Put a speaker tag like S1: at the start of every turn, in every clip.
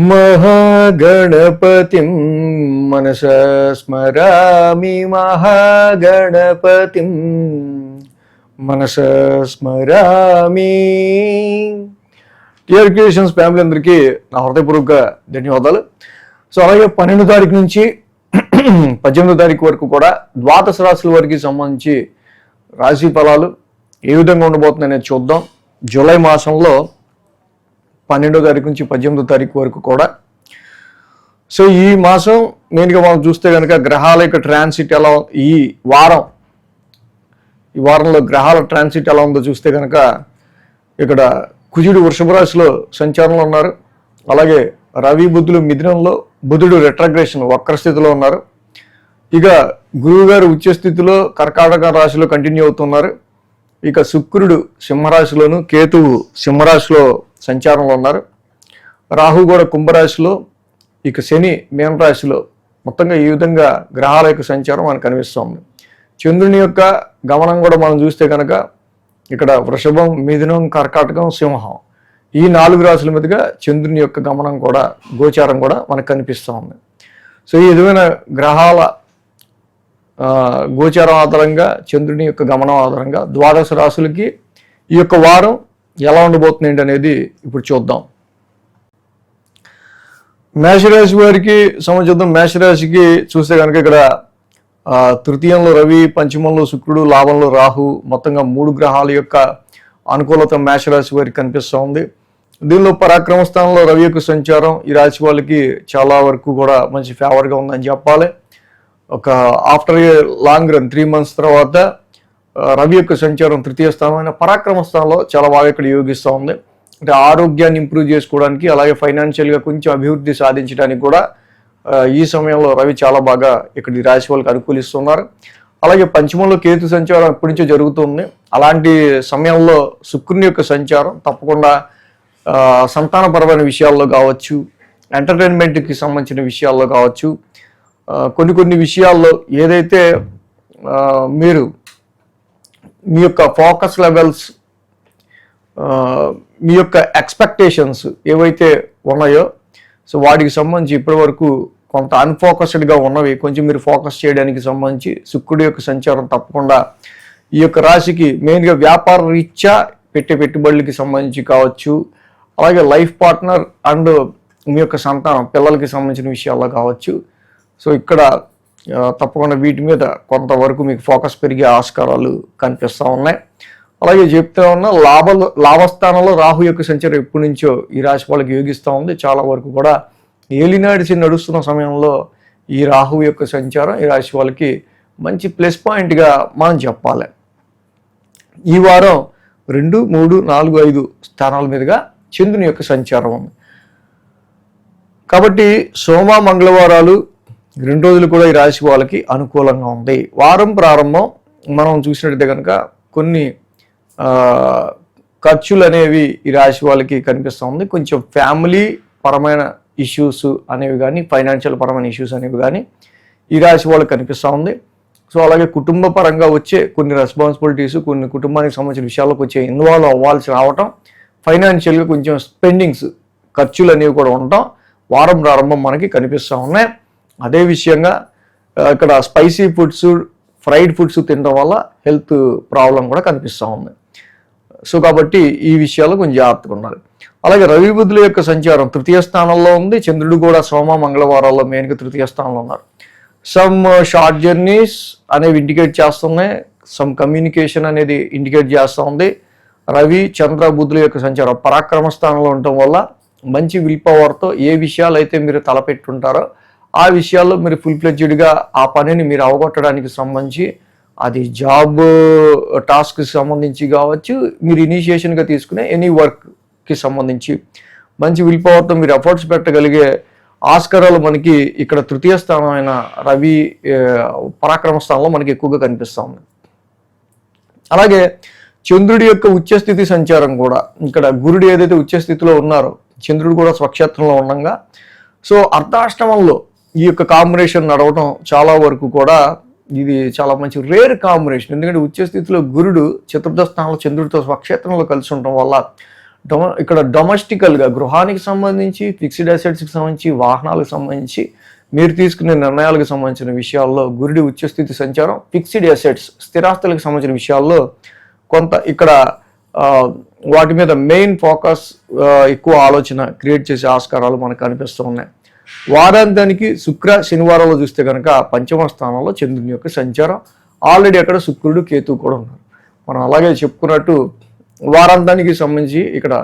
S1: మహాగణపతిం మనసా స్మరామి మహాగణపతిం మనసా స్మరామి. TR creations family అందరికీ నా హృదయపూర్వక ధన్యవాదాలు. సో అలాగే 12వ తారీఖు నుంచి 18వ తారీఖు వరకు కూడా ద్వాదశ రాశుల వారికి సంబంధించి రాశి ఫలాలు ఏ విధంగా ఉండబోతుంది అనేది చూద్దాం. జూలై మాసంలో 12వ తారీఖు నుంచి 18వ తారీఖు వరకు కూడా. సో ఈ మాసం మెయిన్గా మనం చూస్తే కనుక గ్రహాల యొక్క ట్రాన్సిట్ ఎలా, ఈ వారంలో గ్రహాల ట్రాన్సిట్ ఎలా ఉందో చూస్తే కనుక ఇక్కడ కుజుడు వృషభ రాశిలో సంచారంలో ఉన్నారు. అలాగే రవి బుధులు మిథునంలో, బుధుడు రెట్రగ్రేషన్ వక్ర స్థితిలో ఉన్నారు. ఇక గురువు గారు ఉచ్చ స్థితిలో కర్కాటక రాశిలో కంటిన్యూ అవుతున్నారు. ఇక శుక్రుడు సింహరాశిలోను, కేతువు సింహరాశిలో సంచారంలో ఉన్నారు. రాహు కూడా కుంభరాశిలో, ఇక శని మీనరాశిలో. మొత్తంగా ఈ విధంగా గ్రహాల యొక్క సంచారం మనకు కనిపిస్తుంది. చంద్రుని యొక్క గమనం కూడా మనం చూస్తే కనుక ఇక్కడ వృషభం, మిథునం, కర్కాటకం, సింహం ఈ 4 రాశుల మీదుగా చంద్రుని యొక్క గమనం కూడా, గోచారం కూడా మనకు కనిపిస్తూ ఉంది. సో ఈ విధమైన గ్రహాల గోచారం ఆధారంగా, చంద్రుని యొక్క గమనం ఆధారంగా ద్వాదశ రాశులకి ఈ యొక్క వారం ఎలా ఉండబోతుంది ఏంటి అనేది ఇప్పుడు చూద్దాం. మేషరాశి వారికి సంబంధించిన మేషరాశికి చూస్తే కనుక ఇక్కడ తృతీయంలో రవి, పంచమంలో శుక్రుడు, లాభంలో రాహు, మొత్తంగా 3 గ్రహాల యొక్క అనుకూలత మేషరాశి వారికి కనిపిస్తూ ఉంది. దీనిలో పరాక్రమ స్థానంలో రవి యొక్క సంచారం ఈ రాశి వాళ్ళకి చాలా వరకు కూడా మంచి ఫేవర్గా ఉందని చెప్పాలి. ఒక after a long run 3 months తర్వాత రవి యొక్క సంచారం తృతీయ స్థానమైన పరాక్రమ స్థానంలో చాలా బాగా ఇక్కడ యోగిస్తూ ఉంది. అంటే ఆరోగ్యాన్ని ఇంప్రూవ్ చేసుకోవడానికి, అలాగే ఫైనాన్షియల్గా కొంచెం అభివృద్ధి సాధించడానికి కూడా ఈ సమయంలో రవి చాలా బాగా ఇక్కడ ఈ రాశి వాళ్ళకి అనుకూలిస్తున్నారు. అలాగే పంచమంలో కేతు సంచారం ఎప్పటి నుంచో జరుగుతుంది. అలాంటి సమయంలో శుక్రుని యొక్క సంచారం తప్పకుండా సంతానపరమైన విషయాల్లో కావచ్చు, ఎంటర్టైన్మెంట్కి సంబంధించిన విషయాల్లో కావచ్చు, కొన్ని విషయాల్లో ఏదైతే మీరు మీ యొక్క ఫోకస్ లెవెల్స్, మీ యొక్క ఎక్స్పెక్టేషన్స్ ఏవైతే ఉన్నాయో, సో వాటికి సంబంధించి ఇప్పటి వరకు కొంత అన్ఫోకస్డ్గా ఉన్నవి కొంచెం మీరు ఫోకస్ చేయడానికి సంబంధించి శుక్రుడి యొక్క సంచారం తప్పకుండా ఈ యొక్క రాశికి మెయిన్గా వ్యాపార రీత్యా పెట్టే పెట్టుబడులకి సంబంధించి కావచ్చు, అలాగే లైఫ్ పార్ట్నర్ అండ్ మీ యొక్క సంతానం పిల్లలకి సంబంధించిన విషయాల్లో కావచ్చు. సో ఇక్కడ తప్పకుండా వీటి మీద కొంతవరకు మీకు ఫోకస్ పెరిగే ఆస్కారాలు కనిపిస్తూ ఉన్నాయి. అలాగే చెప్తా ఉన్న లాభస్థానంలో రాహు యొక్క సంచారం ఎప్పటి నుంచో ఈ రాశి వాళ్ళకి యోగిస్తూ ఉంది. చాలా వరకు కూడా ఏలినాడిసి నడుస్తున్న సమయంలో ఈ రాహు యొక్క సంచారం ఈ రాశి వాళ్ళకి మంచి ప్లస్ పాయింట్గా మనం చెప్పాలి. ఈ వారం 2, 3, 4, 5 స్థానాల మీదుగా చంద్రుని యొక్క సంచారం ఉంది. కాబట్టి సోమ, మంగళవారాలు 2 రోజులు కూడా ఈ రాశి వాళ్ళకి అనుకూలంగా ఉంది. వారం ప్రారంభం మనం చూసినట్టయితే కనుక కొన్ని ఖర్చులు అనేవి ఈ రాశి వాళ్ళకి కనిపిస్తూ ఉంది. కొంచెం ఫ్యామిలీ పరమైన ఇష్యూస్ అనేవి కానీ, ఫైనాన్షియల్ పరమైన ఇష్యూస్ అనేవి కానీ ఈ రాశి వాళ్ళకి కనిపిస్తూ ఉంది. సో అలాగే కుటుంబ పరంగా వచ్చే కొన్ని రెస్పాన్సిబిలిటీస్, కొన్ని కుటుంబానికి సంబంధించిన విషయాలకు వచ్చే ఇన్వాల్వ్ అవ్వాల్సి రావటం, ఫైనాన్షియల్గా కొంచెం స్పెండింగ్స్, ఖర్చులు అనేవి కూడా ఉండటం వారం ప్రారంభం మనకి కనిపిస్తూ ఉన్నాయి. అదే విషయంగా ఇక్కడ స్పైసీ ఫుడ్స్, ఫ్రైడ్ ఫుడ్స్ తినడం వల్ల హెల్త్ ప్రాబ్లం కూడా కనిపిస్తూ ఉంది. సో కాబట్టి ఈ విషయాల్లో కొంచెం జాగ్రత్తగా ఉండాలి. అలాగే రవి బుధుల యొక్క సంచారం తృతీయ స్థానంలో ఉంది. చంద్రుడు కూడా సోమ, మంగళవారాల్లో మెయిన్గా తృతీయ స్థానంలో ఉన్నారు. సమ్ షార్ట్ జర్నీస్ అనేవి ఇండికేట్ చేస్తున్నాయి, సమ్ కమ్యూనికేషన్ అనేది ఇండికేట్ చేస్తూ ఉంది. రవి, చంద్ర, బుధుల యొక్క సంచారం పరాక్రమ స్థానంలో ఉండటం వల్ల మంచి విల్ పవర్తో ఏ విషయాలు అయితే మీరు తలపెట్టుంటారో ఆ విషయాల్లో మీరు ఫుల్ ఫ్లెడ్జ్డ్గా ఆ పనిని మీరు అవగొట్టడానికి సంబంధించి, అది జాబ్ టాస్క్కి సంబంధించి కావచ్చు, మీరు ఇనిషియేషన్గా తీసుకునే ఎనీ వర్క్కి సంబంధించి మంచి విల్ పవర్తో మీరు ఎఫర్ట్స్ పెట్టగలిగే ఆస్కారాలు మనకి ఇక్కడ తృతీయ స్థానమైన రవి పరాక్రమ స్థానంలో మనకి ఎక్కువగా కనిపిస్తూ ఉంది. అలాగే చంద్రుడి యొక్క ఉచ్చస్థితి సంచారం కూడా, ఇక్కడ గురుడు ఏదైతే ఉచ్చస్థితిలో ఉన్నారో చంద్రుడు కూడా స్వక్షేత్రంలో ఉండగా, సో అర్ధాష్టమంలో ఈ యొక్క కాంబినేషన్ నడవటం చాలా వరకు కూడా ఇది చాలా మంచి రేర్ కాంబినేషన్. ఎందుకంటే ఉచ్చ స్థితిలో గురుడు చతుర్థ స్థానంలో చంద్రుడితో స్వక్షేత్రంలో కలిసి ఉండటం వల్ల ఇక్కడ డొమెస్టికల్గా గృహానికి సంబంధించి, ఫిక్స్డ్ అసెట్స్కి సంబంధించి, వాహనాలకు సంబంధించి మీరు తీసుకునే నిర్ణయాలకు సంబంధించిన విషయాల్లో గురుడి ఉచ్చస్థితి సంచారం, ఫిక్స్డ్ అసెట్స్ స్థిరాస్తులకు సంబంధించిన విషయాల్లో కొంత ఇక్కడ వాటి మీద మెయిన్ ఫోకస్, ఎక్కువ ఆలోచన క్రియేట్ చేసే ఆస్కారాలు మనకు కనిపిస్తూ ఉన్నాయి. వారాంతానికి శుక్ర శనివారంలో చూస్తే కనుక పంచమ స్థానంలో చంద్రుని యొక్క సంచారం, ఆల్రెడీ అక్కడ శుక్రుడు కేతువు కూడా ఉన్నారు. మనం అలాగే చెప్పుకున్నట్టు వారాంతానికి సంబంధించి ఇక్కడ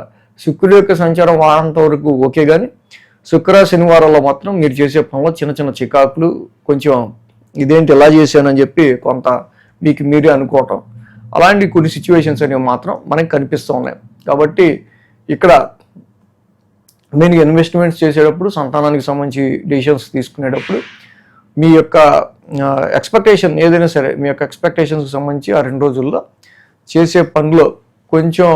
S1: శుక్రుడి యొక్క సంచారం వారాంతం వరకు ఓకే, కానీ శుక్ర శనివారంలో మాత్రం మీరు చేసే పనుల్లో చిన్న చిన్న చికాకులు, కొంచెం ఇదేంటి ఎలా చేశానని చెప్పి కొంత మీకు మీరే అనుకోవటం, అలాంటి కొన్ని సిచ్యువేషన్స్ అనేవి మాత్రం మనకి కనిపిస్తూ ఉన్నాయి. కాబట్టి ఇక్కడ మెయిన్ ఇన్వెస్ట్మెంట్స్ చేసేటప్పుడు, సంతానానికి సంబంధించి డెసిషన్స్ తీసుకునేటప్పుడు మీ యొక్క ఎక్స్పెక్టేషన్ ఏదైనా సరే, మీ యొక్క ఎక్స్పెక్టేషన్స్కి సంబంధించి ఆ 2 రోజుల్లో చేసే పనిలో కొంచెం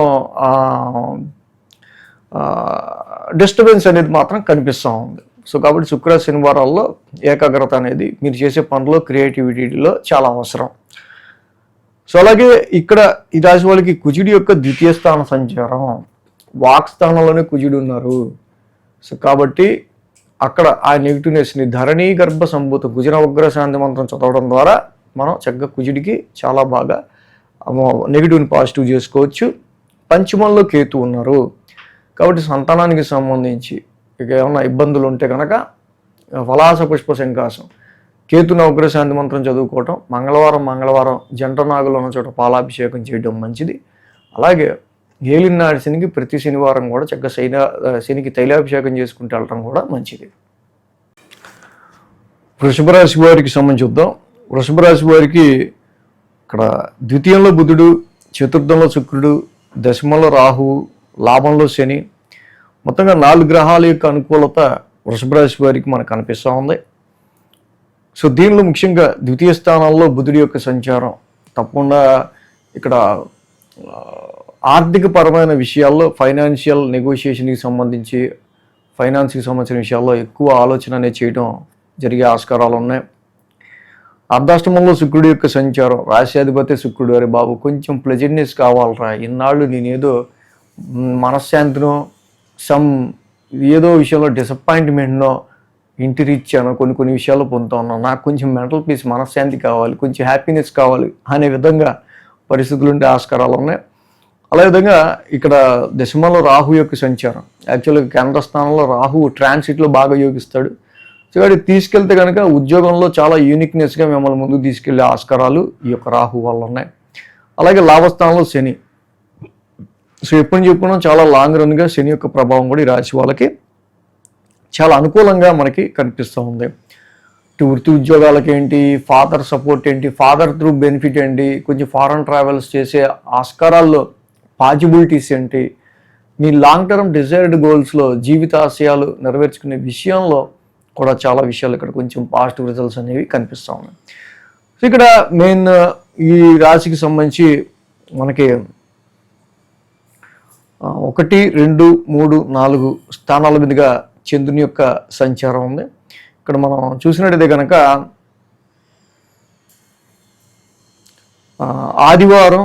S1: డిస్టర్బెన్స్ అనేది మాత్రం కనిపిస్తూ ఉంది. సో కాబట్టి శుక్ర శనివారాల్లో ఏకాగ్రత అనేది మీరు చేసే పనిలో, క్రియేటివిటీలో చాలా అవసరం. సో అలాగే ఇక్కడ ఈ రాశి వాళ్ళకి కుజుడి యొక్క ద్వితీయ స్థాన సంచారం, వాక్ స్థానంలోనే కుజుడు ఉన్నారు. సో కాబట్టి అక్కడ ఆ నెగిటివ్నెస్ని ధరణీ గర్భ సంభూత కుజన ఉగ్ర శాంతి మంత్రం చదవడం ద్వారా మనం చక్కగా కుజుడికి చాలా బాగా నెగిటివ్ని పాజిటివ్ చేసుకోవచ్చు. పంచమంలో కేతు ఉన్నారు కాబట్టి సంతానానికి సంబంధించి ఇక ఏమైనా ఇబ్బందులు ఉంటే కనుక వలాస పుష్ప శంకాసం, కేతు నవగ్రహ శాంతి మంత్రం చదువుకోవటం, మంగళవారం జంట నాగులు ఉన్న చోట పాలాభిషేకం చేయడం మంచిది. అలాగే ఏలినాటి శనికి ప్రతి శనివారం కూడా చక్కగా శనికి తైలాభిషేకం చేసుకుంటూ వెళ్ళటం కూడా మంచిది. వృషభ రాశి వారికి సంబంధించి చూద్దాం. వృషభ రాశి వారికి ఇక్కడ ద్వితీయంలో బుధుడు, చతుర్థంలో శుక్రుడు, దశమంలో రాహువు, లాభంలో శని, మొత్తంగా 4 గ్రహాల యొక్క అనుకూలత వృషభ రాశి వారికి మనకు కనిపిస్తూ ఉంది. సో దీనిలో ముఖ్యంగా ద్వితీయ స్థానాల్లో బుధుడి యొక్క సంచారం తప్పకుండా ఇక్కడ ఆర్థిక పరమైన విషయాల్లో, ఫైనాన్షియల్ నెగోషియేషన్కి సంబంధించి, ఫైనాన్స్కి సంబంధించిన విషయాల్లో ఎక్కువ ఆలోచన అనేది చేయడం జరిగే ఆస్కారాలు ఉన్నాయి. అర్ధాష్టమంలో శుక్రుడి యొక్క సంచారం, రాశ్యాధిపతి శుక్రుడు, అరే బాబు కొంచెం ప్లెజెంట్నెస్ కావాలరా, ఇన్నాళ్ళు నేనేదో మనశ్శాంతినో ఏదో విషయంలో డిసప్పాయింట్మెంట్నో ఇంటికి ఇచ్చాను, కొన్ని విషయాల్లో పొందుతా ఉన్నాను, నాకు కొంచెం మెంటల్ పీస్, మనశ్శాంతి కావాలి, కొంచెం హ్యాపీనెస్ కావాలి అనే విధంగా పరిస్థితులు ఉండే ఆస్కారాలు ఉన్నాయి. అదేవిధంగా ఇక్కడ దశమంలో రాహు యొక్క సంచారం, యాక్చువల్గా కేంద్ర స్థానంలో రాహు ట్రాన్సిట్లో బాగా యోగిస్తాడు. సో వాడికి తీసుకెళ్తే కనుక ఉద్యోగంలో చాలా యూనిక్నెస్గా మిమ్మల్ని ముందుకు తీసుకెళ్లే ఆస్కారాలు ఈ యొక్క రాహు వల్ల ఉన్నాయి. అలాగే లాభస్థానంలో శని. సో ఎప్పుడు చెప్పుకున్నాం, చాలా లాంగ్ రన్గా శని యొక్క ప్రభావం కూడా ఈ రాశి వాళ్ళకి చాలా అనుకూలంగా మనకి కనిపిస్తూ ఉంది. వృత్తి ఉద్యోగాలకి ఏంటి, ఫాదర్ సపోర్ట్ ఏంటి, ఫాదర్ త్రూ బెనిఫిట్ ఏంటి, కొంచెం ఫారెన్ ట్రావెల్స్ చేసే ఆస్కారాల్లో పాజిబిలిటీస్ ఏంటి, మీ లాంగ్ టర్మ్ డిజైర్డ్ గోల్స్లో జీవితాశయాలు నెరవేర్చుకునే విషయంలో కూడా చాలా విషయాలు ఇక్కడ కొంచెం పాజిటివ్ రిజల్ట్స్ అనేవి కనిపిస్తూ ఉన్నాయి. సో ఇక్కడ మెయిన్ ఈ రాశికి సంబంధించి మనకి 1, 2, 3, 4 స్థానాల మీదుగా చంద్రుని యొక్క సంచారం ఉంది. ఇక్కడ మనం చూసినట్టయితే కనుక ఆదివారం,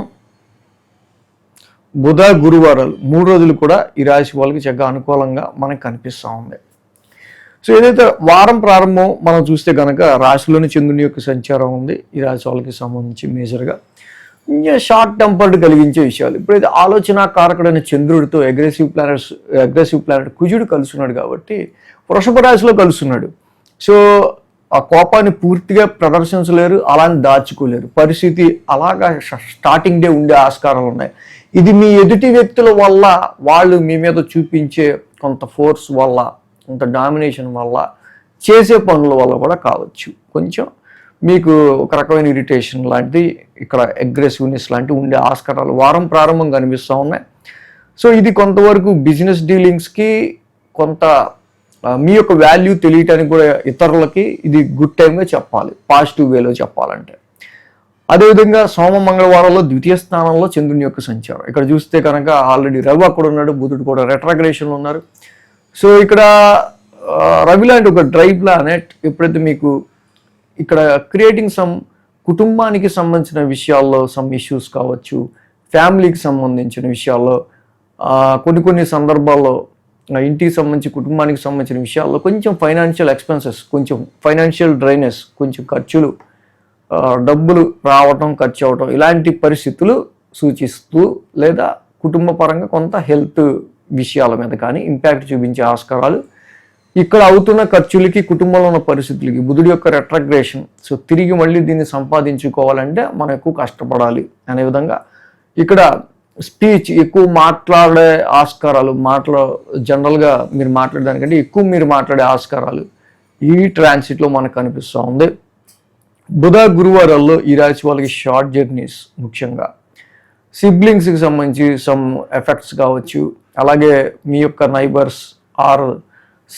S1: బుధ, గురువారాలు 3 రోజులు కూడా ఈ రాశి వాళ్ళకి చక్కగా అనుకూలంగా మనకు కనిపిస్తూ ఉంది. సో ఏదైతే వారం ప్రారంభం మనం చూస్తే కనుక రాశిలోని చంద్రుని యొక్క సంచారం ఉంది ఈ రాశి వాళ్ళకి సంబంధించి మేజర్గా షార్ట్ టెంపర్డ్ కలిగించే విషయాలు. ఇప్పుడైతే ఆలోచన కారకుడైన చంద్రుడితో అగ్రెసివ్ ప్లానెట్ కుజుడు కలుస్తున్నాడు కాబట్టి వృషభ రాశిలో కలుస్తున్నాడు. సో ఆ కోపాన్ని పూర్తిగా ప్రదర్శించలేరు, అలాని దాచుకోలేరు. పరిస్థితి అలాగా స్టార్టింగ్ డే ఉండే ఆస్కారాలు ఉన్నాయి. ఇది మీ ఎదుటి వ్యక్తుల వల్ల, వాళ్ళు మీ మీద చూపించే కొంత ఫోర్స్ వల్ల, కొంత డామినేషన్ వల్ల, చేసే పనుల వల్ల కూడా కావచ్చు. కొంచెం మీకు ఒక రకమైన ఇరిటేషన్ లాంటిది, ఇక్కడ అగ్రెసివ్నెస్ లాంటివి ఉండే ఆస్కారాలు వారం ప్రారంభం కనిపిస్తూ ఉన్నాయి. సో ఇది కొంతవరకు బిజినెస్ డీలింగ్స్కి, కొంత మీ యొక్క వాల్యూ తెలియటానికి కూడా ఇతరులకి ఇది గుడ్ టైంగా చెప్పాలి, పాజిటివ్ వేలో చెప్పాలంటే. అదేవిధంగా సోమ మంగళవారంలో ద్వితీయ స్థానంలో చంద్రుని యొక్క సంచారం. ఇక్కడ చూస్తే కనుక ఆల్రెడీ రవి అక్కడ ఉన్నాడు, బుధుడు కూడా రెట్రాగ్రేషన్లో ఉన్నారు. సో ఇక్కడ రవి లాంటి ఒక డ్రై ప్లానెట్ ఎప్పుడైతే మీకు ఇక్కడ క్రియేటింగ్ సమ్ కుటుంబానికి సంబంధించిన విషయాల్లో సమ్ ఇష్యూస్ కావచ్చు, ఫ్యామిలీకి సంబంధించిన విషయాల్లో కొన్ని సందర్భాల్లో ఇంటికి సంబంధించి కుటుంబానికి సంబంధించిన విషయాల్లో కొంచెం ఫైనాన్షియల్ ఎక్స్పెన్సెస్, కొంచెం ఫైనాన్షియల్ డ్రైనెస్, కొంచెం ఖర్చులు, డబ్బులు రావటం ఖర్చు అవటం ఇలాంటి పరిస్థితులు సూచిస్తూ, లేదా కుటుంబ పరంగా కొంత హెల్త్ విషయాల మీద కానీ ఇంపాక్ట్ చూపించే ఆస్కారాలు, ఇక్కడ అవుతున్న ఖర్చులకి కుటుంబంలో ఉన్న పరిస్థితులకి బుధుడి యొక్క రెట్రగ్రేషన్, సో తిరిగి మళ్ళీ దీన్ని సంపాదించుకోవాలంటే మనం ఎక్కువ కష్టపడాలి అనే విధంగా ఇక్కడ స్పీచ్ ఎక్కువ మాట్లాడే ఆస్కారాలు, జనరల్గా మీరు మాట్లాడేదానికంటే ఎక్కువ మీరు మాట్లాడే ఆస్కారాలు ఈ ట్రాన్సిట్లో మనకు కనిపిస్తూ ఉంది. బుధ గురువారాల్లో ఈ రాశి వాళ్ళకి షార్ట్ జర్నీస్, ముఖ్యంగా సిబ్లింగ్స్కి సంబంధించి సమ్ ఎఫెక్ట్స్ కావచ్చు, అలాగే మీ యొక్క నైబర్స్ ఆర్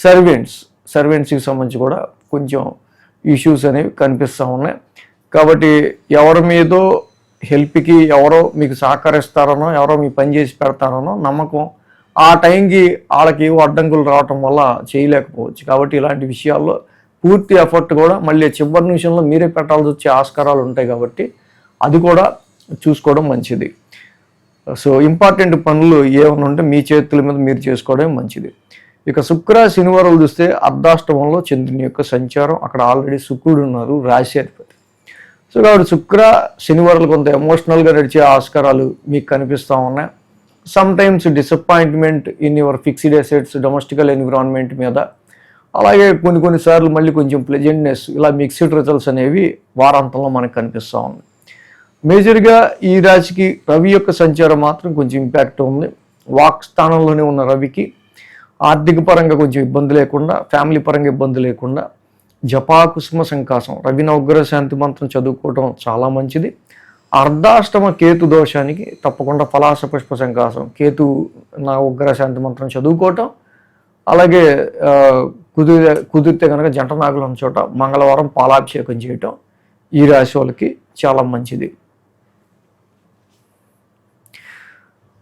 S1: సర్వెంట్స్కి సంబంధించి కూడా కొంచెం ఇష్యూస్ అనేవి కనిపిస్తూ ఉన్నాయి. కాబట్టి ఎవరి మీదో హెల్ప్కి ఎవరో మీకు సహకరిస్తారనో, ఎవరో మీ పని చేసి పెడతారనో నమ్మకం ఆ టైంకి వాళ్ళకి ఏవో అడ్డంకులు రావటం వల్ల చేయలేకపోవచ్చు. కాబట్టి ఇలాంటి విషయాల్లో పూర్తి ఎఫర్ట్ కూడా మళ్ళీ చివరి నిమిషంలో మీరే పెట్టాల్సి వచ్చే ఆస్కారాలు ఉంటాయి. కాబట్టి అది కూడా చూసుకోవడం మంచిది. సో ఇంపార్టెంట్ పనులు ఏమైనా ఉంటే మీ చేతుల మీద మీరు చేసుకోవడం మంచిది. ఇక శుక్ర శనివారాలు చూస్తే అర్ధాష్టమంలో చంద్రుని యొక్క సంచారం, అక్కడ ఆల్రెడీ శుక్రుడు ఉన్నారు, రాశి అధిపతి. సో కాబట్టి శుక్ర శనివారాలు కొంత ఎమోషనల్గా నడిచే ఆస్కారాలు మీకు కనిపిస్తూ ఉన్నాయి. Some times disappointment in your fixed assets, domestical environment మీద, అలాగే కొన్నిసార్లు మళ్ళీ కొంచెం ప్లెజెంట్నెస్, ఇలా మిక్స్డ్ రిజల్ట్స్ అనేవి వారాంతంలో మనకు కనిపిస్తూ ఉంది. మేజర్గా ఈ రాశికి రవి యొక్క సంచారం మాత్రం కొంచెం ఇంపాక్ట్ ఉంది. వాక్ స్థానంలోనే ఉన్న రవికి ఆర్థిక పరంగా కొంచెం ఇబ్బంది లేకుండా, ఫ్యామిలీ పరంగా ఇబ్బంది లేకుండా జపా కుసుమ సంకాసం, రవి నవగ్రహ శాంతి మంత్రం చదువుకోవటం చాలా మంచిది. అర్ధాష్టమ కేతు దోషానికి తప్పకుండా పలాస పుష్ప సంకాసం, కేతు నవగ్రహ శాంతి మంత్రం చదువుకోవటం, అలాగే కుదిరితే కనుక జంట నాగులు ఉన్న చోట మంగళవారం పాలాభిషేకం చేయటం ఈ రాశి వాళ్ళకి చాలా మంచిది.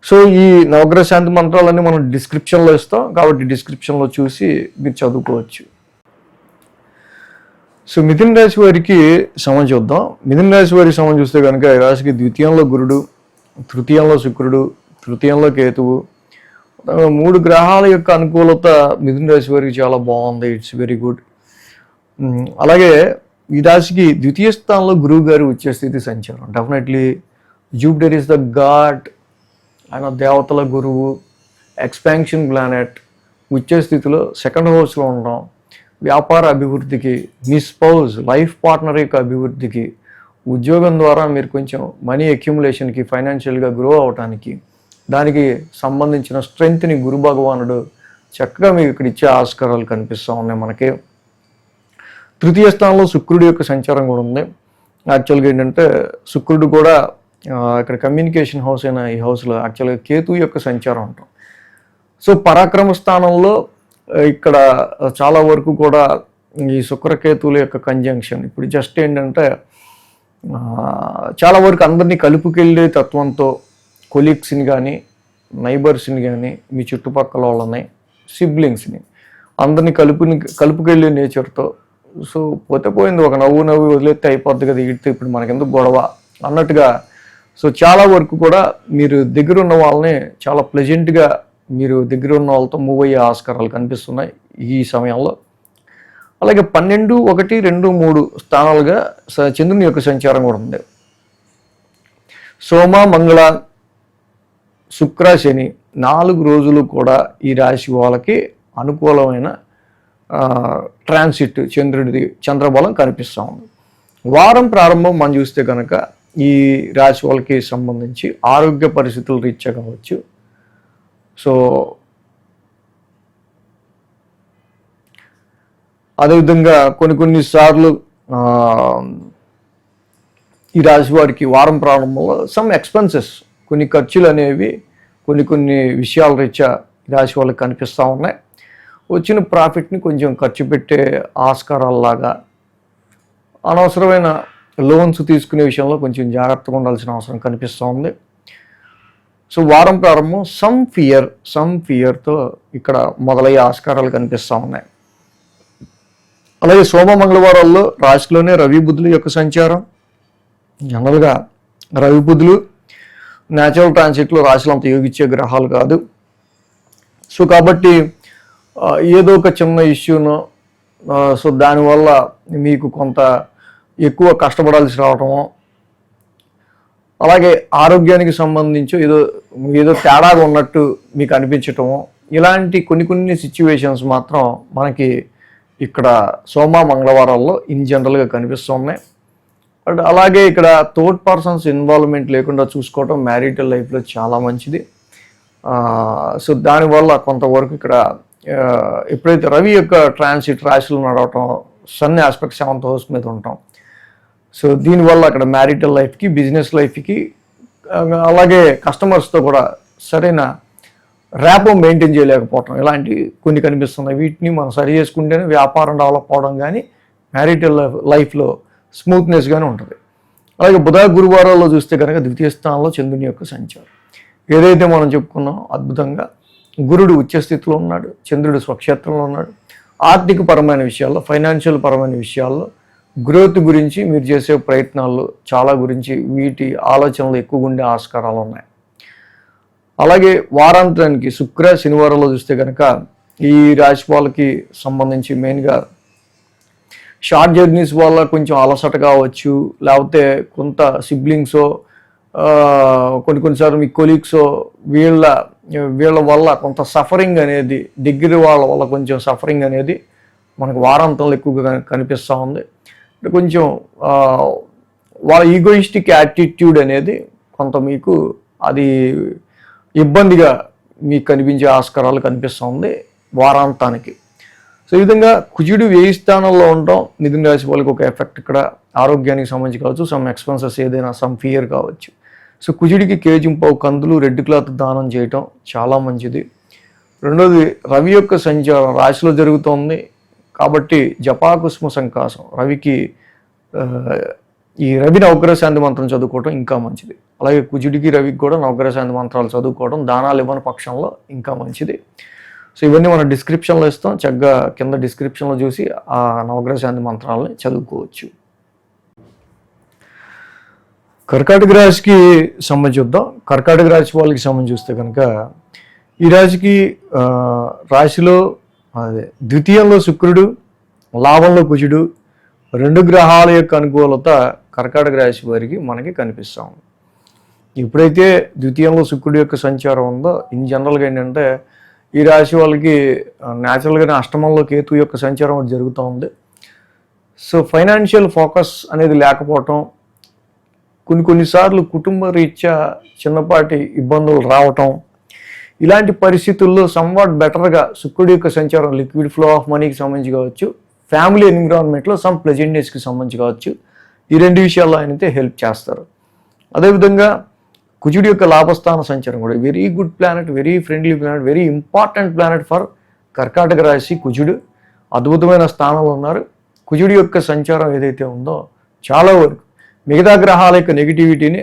S1: సో ఈ నవగ్రహ శాంతి మంత్రాలన్నీ మనం డిస్క్రిప్షన్లో ఇస్తాం, కాబట్టి డిస్క్రిప్షన్లో చూసి మీరు చదువుకోవచ్చు. సో మిథున రాశి వారికి సమయం చూద్దాం. మిథున రాశి వారికి సమయం చూస్తే కనుక ఈ రాశికి ద్వితీయంలో గురుడు, తృతీయంలో శుక్రుడు, తృతీయంలో కేతువు, 3 గ్రహాల యొక్క అనుకూలత మిథున రాశి వారికి చాలా బాగుంది. It's very good. అలాగే ఈ రాశికి ద్వితీయ స్థానంలో గురువు గారు వచ్చే స్థితి సంచారం. Definitely Jupiter is the God, ఆయన దేవతల గురువు, ఎక్స్పాన్షన్ ప్లానెట్, వచ్చే స్థితిలో సెకండ్ హౌస్లో ఉండడం వ్యాపార అభివృద్ధికి, మీ స్పౌజ్ లైఫ్ పార్ట్నర్ యొక్క అభివృద్ధికి, ఉద్యోగం ద్వారా మీరు కొంచెం మనీ అక్యుములేషన్కి, ఫైనాన్షియల్గా గ్రో అవడానికి, దానికి సంబంధించిన స్ట్రెంగ్త్ని గురు భగవానుడు చక్కగా మీకు ఇక్కడ ఇచ్చే ఆస్కారాలు కనిపిస్తూ ఉన్నాయి మనకి. తృతీయ స్థానంలో శుక్రుడి యొక్క సంచారం కూడా ఉంది. యాక్చువల్గా ఏంటంటే శుక్రుడు కూడా ఇక్కడ కమ్యూనికేషన్ హౌస్ అయిన ఈ హౌస్లో యాక్చువల్గా కేతు యొక్క సంచారం ఉంటాం. సో పరాక్రమ స్థానంలో ఇక్కడ చాలా వరకు కూడా ఈ శుక్రకేతువుల యొక్క కంజంక్షన్ ఇప్పుడు జస్ట్ ఏంటంటే చాలా వరకు అందరినీ కలుపుకెళ్ళే తత్వంతో కొలీగ్స్ని కానీ, నైబర్స్ని కానీ, మీ చుట్టుపక్కల వాళ్ళని, సిబ్లింగ్స్ని అందరినీ కలుపుకెళ్ళే నేచర్తో, సో పోతే పోయింది, ఒక నవ్వు వదిలేస్తే అయిపోద్ది కదా, ఇడితే ఇప్పుడు మనకెందుకు గొడవ అన్నట్టుగా. సో చాలా వరకు కూడా మీరు దగ్గర ఉన్న వాళ్ళని చాలా ప్లెజెంట్గా మీరు దగ్గర ఉన్న వాళ్ళతో మూవ్ అయ్యే ఆస్కారాలు కనిపిస్తున్నాయి ఈ సమయంలో. అలాగే 12, 1, 2, 3 స్థానాలుగా చంద్రుని యొక్క సంచారం కూడా ఉంది. సోమ, మంగళ, శుక్ర, శని 4 రోజులు కూడా ఈ రాశి వాళ్ళకి అనుకూలమైన ట్రాన్సిట్ చంద్రుడిది, చంద్రబలం కనిపిస్తూ ఉంది. వారం ప్రారంభం మనం చూస్తే కనుక ఈ రాశి వాళ్ళకి సంబంధించి ఆరోగ్య పరిస్థితులు రీత్యా కావచ్చు, సో అదేవిధంగా కొన్నిసార్లు ఈ రాశి వారికి వారం ప్రారంభంలో సమ్ ఎక్స్పెన్సెస్, కొన్ని ఖర్చులు అనేవి కొన్ని విషయాల రీత్యా ఈ రాశి వాళ్ళకి కనిపిస్తూ ఉన్నాయి. వచ్చిన ప్రాఫిట్ని కొంచెం ఖర్చు పెట్టే ఆస్కారాల్లాగా, అనవసరమైన లోన్స్ తీసుకునే విషయంలో కొంచెం జాగ్రత్తగా ఉండాల్సిన అవసరం కనిపిస్తూ ఉంది. సో వారం ప్రారంభం సమ్ ఫియర్తో ఇక్కడ మొదలయ్యే ఆస్కారాలు కనిపిస్తూ ఉన్నాయి. అలాగే సోమ మంగళవారాల్లో రాశిలోనే రవి బుధుల యొక్క సంచారం. జనరల్గా రవి బుధులు న్యాచురల్ ట్రాన్సిట్లో రాశిలో అంత యోగిచ్చే గ్రహాలు కాదు. సో కాబట్టి ఏదో ఒక చిన్న ఇష్యూను సో దానివల్ల మీకు కొంత ఎక్కువ కష్టపడాల్సి రావటము, అలాగే ఆరోగ్యానికి సంబంధించి ఏదో ఏదో తేడాగా ఉన్నట్టు మీకు అనిపించటము, ఇలాంటి కొన్ని సిచ్యువేషన్స్ మాత్రం మనకి ఇక్కడ సోమ మంగళవారాల్లో ఇన్ జనరల్గా కనిపిస్తున్నాయి. బట్ అలాగే ఇక్కడ థర్డ్ పర్సన్స్ ఇన్వాల్వ్మెంట్ లేకుండా చూసుకోవటం మ్యారిటల్ లైఫ్లో చాలా మంచిది. సో దానివల్ల కొంతవరకు ఇక్కడ ఎప్పుడైతే రవి యొక్క ట్రాన్సిట్ రాశిలో నడవటం, సన్ ఆస్పెక్ట్ 7th హౌస్ మీద ఉంటాం, సో దీనివల్ల అక్కడ మ్యారిటల్ లైఫ్కి, బిజినెస్ లైఫ్కి, అలాగే కస్టమర్స్తో కూడా సరైన ర్యాపో మెయింటైన్ చేయలేకపోవటం, ఇలాంటి కొన్ని కనిపిస్తున్నాయి. వీటిని మనం సరి చేసుకుంటేనే వ్యాపారం డెవలప్ అవడం కానీ మ్యారిటల్ లైఫ్లో స్మూత్నెస్గానే ఉంటుంది. అలాగే బుధ గురువారాల్లో చూస్తే కనుక ద్వితీయ స్థానంలో చంద్రుని యొక్క సంచారం, ఏదైతే మనం చెప్పుకున్నాం అద్భుతంగా గురుడు ఉచ్చస్థితిలో ఉన్నాడు, చంద్రుడు స్వక్షేత్రంలో ఉన్నాడు. ఆర్థిక పరమైన విషయాల్లో, ఫైనాన్షియల్ పరమైన విషయాల్లో, గ్రోత్ గురించి మీరు చేసే ప్రయత్నాల్లో చాలా గురించి వీటి ఆలోచనలు ఎక్కువగా ఉండే ఆస్కారాలు ఉన్నాయి. అలాగే వారాంతానికి శుక్ర శనివారంలో చూస్తే కనుక ఈ రాశి వాళ్ళకి సంబంధించి మెయిన్గా షార్ట్ జర్నీస్ వల్ల కొంచెం అలసట కావచ్చు, లేకపోతే కొంత సిబ్లింగ్సో కొన్నిసార్లు మీ కొలీగ్సో వీళ్ళ వల్ల కొంత సఫరింగ్ అనేది, దగ్గర వాళ్ళ వల్ల కొంచెం సఫరింగ్ అనేది మనకు వారాంతంలో ఎక్కువగా కనిపిస్తూ ఉంది. కొంచెం వాళ్ళ ఈగోయిస్టిక్ యాటిట్యూడ్ అనేది కొంత మీకు అది ఇబ్బందిగా మీకు కనిపించే ఆస్కారాలు కనిపిస్తూ ఉంది వారాంతానికి. సో ఈ విధంగా కుజుడు 1000 స్థానంలో ఉండటం మిథున రాశి వాళ్ళకి ఒక ఎఫెక్ట్. ఇక్కడ ఆరోగ్యానికి సంబంధించి కావచ్చు, సమ్ ఎక్స్పెన్సెస్ ఏదైనా, సమ్ ఫియర్ కావచ్చు. సో కుజుడికి కేజింపావు కందులు, రెడ్ క్లాత్ దానం చేయటం చాలా మంచిది. రెండోది రవి యొక్క సంచారం రాశిలో జరుగుతోంది కాబట్టి జపాకుస్మ సంకాసం, రవికి ఈ రవి నవగ్రహ శాంతి మంత్రం చదువుకోవడం ఇంకా మంచిది. అలాగే కుజుడికి రవికి కూడా నవగ్రహ శాంతి మంత్రాలు చదువుకోవడం, దానాలు ఇవ్వని పక్షంలో ఇంకా మంచిది. సో ఇవన్నీ మనం డిస్క్రిప్షన్లో ఇస్తాం, చక్కగా కింద డిస్క్రిప్షన్లో చూసి ఆ నవగ్రహ శాంతి మంత్రాలని చదువుకోవచ్చు. కర్కాటక రాశికి సంబంధించి చూద్దాం. కర్కాటక రాశి వాళ్ళకి సంబంధించి చూస్తే కనుక ఈ రాశికి రాశిలో ద్వితీయంలో శుక్రుడు, లాభంలో కుజుడు, 2 గ్రహాల యొక్క అనుకూలత కర్కాటక రాశి వారికి మనకి కనిపిస్తూ ఉంది. ఎప్పుడైతే ద్వితీయంలో శుక్రుడు యొక్క సంచారం ఉందో ఇన్ జనరల్గా ఏంటంటే ఈ రాశి వాళ్ళకి న్యాచురల్గానే అష్టమంలో కేతు యొక్క సంచారం జరుగుతూ ఉంది. సో ఫైనాన్షియల్ ఫోకస్ అనేది లేకపోవటం, కొన్నిసార్లు కుటుంబ రీత్యా చిన్నపాటి ఇబ్బందులు రావటం, ఇలాంటి పరిస్థితుల్లో సమ్వాట్ బెటర్గా శుక్రుడి యొక్క సంచారం లిక్విడ్ ఫ్లో ఆఫ్ మనీకి సంబంధించి కావచ్చు, ఫ్యామిలీ ఎన్విరాన్మెంట్లో సమ్ ప్లెజెంట్నెస్కి సంబంధించి కావచ్చు, ఈ 2 విషయాల్లో ఆయనైతే హెల్ప్ చేస్తారు. అదేవిధంగా కుజుడి యొక్క లాభస్థాన సంచారం కూడా very good planet, very friendly planet, very important planet for కర్కాటక రాశి. కుజుడు అద్భుతమైన స్థానంలో ఉన్నారు. కుజుడి యొక్క సంచారం ఏదైతే ఉందో చాలా వరకు మిగతా గ్రహాల యొక్క నెగిటివిటీని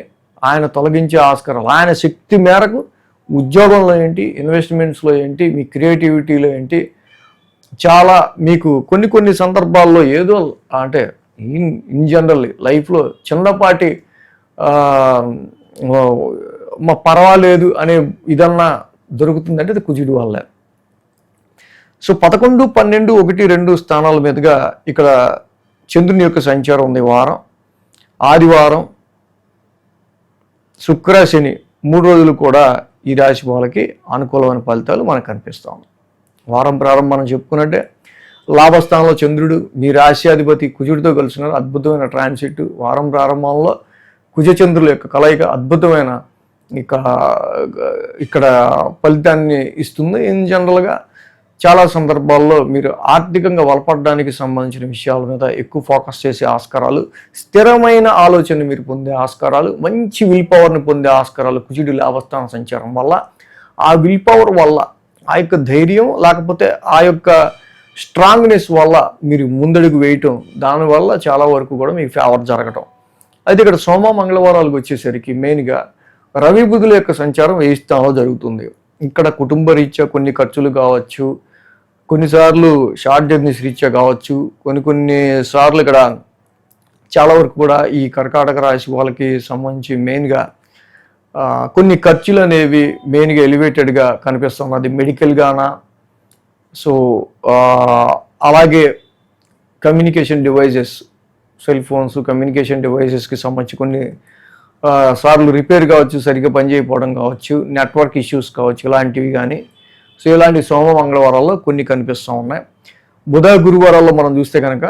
S1: ఆయన తొలగించే ఆస్కారాలు, ఆయన శక్తి మేరకు ఉద్యోగంలో ఏంటి, ఇన్వెస్ట్మెంట్స్లో ఏంటి, మీ క్రియేటివిటీలో ఏంటి, చాలా మీకు కొన్ని సందర్భాల్లో ఏదో అంటే ఇన్ జనరల్లీ లైఫ్లో చిన్నపాటి పర్వాలేదు అనే ఇదన్నా దొరుకుతుందంటే అది కుజుడి వల్లే. సో 11, 12, 1, 2 స్థానాల మీదుగా ఇక్కడ చంద్రుని యొక్క సంచారం ఉంది. వారం ఆదివారం శుక్ర శని 3 రోజులు కూడా ఈ రాశి వాళ్ళకి అనుకూలమైన ఫలితాలు మనకు కనిపిస్తాం. వారం ప్రారంభం మనం చెప్పుకున్నట్టే లాభస్థానంలో చంద్రుడు మీ రాశ్యాధిపతి కుజుడితో కలిసినారు, అద్భుతమైన ట్రాన్సిట్. వారం ప్రారంభంలో కుజచంద్రుల యొక్క కలయిక అద్భుతమైన ఇక్కడ ఫలితాన్ని ఇస్తుంది. ఇన్ జనరల్గా చాలా సందర్భాల్లో మీరు ఆర్థికంగా బలపడడానికి సంబంధించిన విషయాల మీద ఎక్కువ ఫోకస్ చేసే ఆస్కారాలు, స్థిరమైన ఆలోచన మీరు పొందే ఆస్కారాలు, మంచి విల్ పవర్ని పొందే ఆస్కారాలు కుజుడి లాభస్థాన సంచారం వల్ల, ఆ విల్ పవర్ వల్ల, ఆ యొక్క ధైర్యం లేకపోతే ఆ యొక్క స్ట్రాంగ్నెస్ వల్ల మీరు ముందడుగు వేయటం, దానివల్ల చాలా వరకు కూడా మీకు ఫేవర్ జరగటం. అయితే ఇక్కడ సోమ మంగళవారాలకు వచ్చేసరికి మెయిన్గా రవి బుధుల యొక్క సంచారం 1000 స్థానంలో జరుగుతుంది. ఇక్కడ కుటుంబ రీత్యా కొన్ని ఖర్చులు కావచ్చు, కొన్నిసార్లు షార్ట్ జర్నీస్ రీత్యా కావచ్చు, కొన్ని సార్లు ఇక్కడ చాలా వరకు కూడా ఈ కర్కాటక రాశి వాళ్ళకి సంబంధించి మెయిన్గా కొన్ని ఖర్చులు అనేవి మెయిన్గా ఎలివేటెడ్గా కనిపిస్తున్నది మెడికల్గానా. సో అలాగే communication devices, cell phones, communication డివైజెస్కి సంబంధించి కొన్ని సార్లు రిపేర్ కావచ్చు, సరిగ్గా పనిచేయకపోవడం కావచ్చు, నెట్వర్క్ ఇష్యూస్ కావచ్చు, ఇలాంటివి కానీ. సో ఇలాంటి సోమ మంగళవారాల్లో కొన్ని కనిపిస్తూ ఉన్నాయి. బుధ గురువారాల్లో మనం చూస్తే కనుక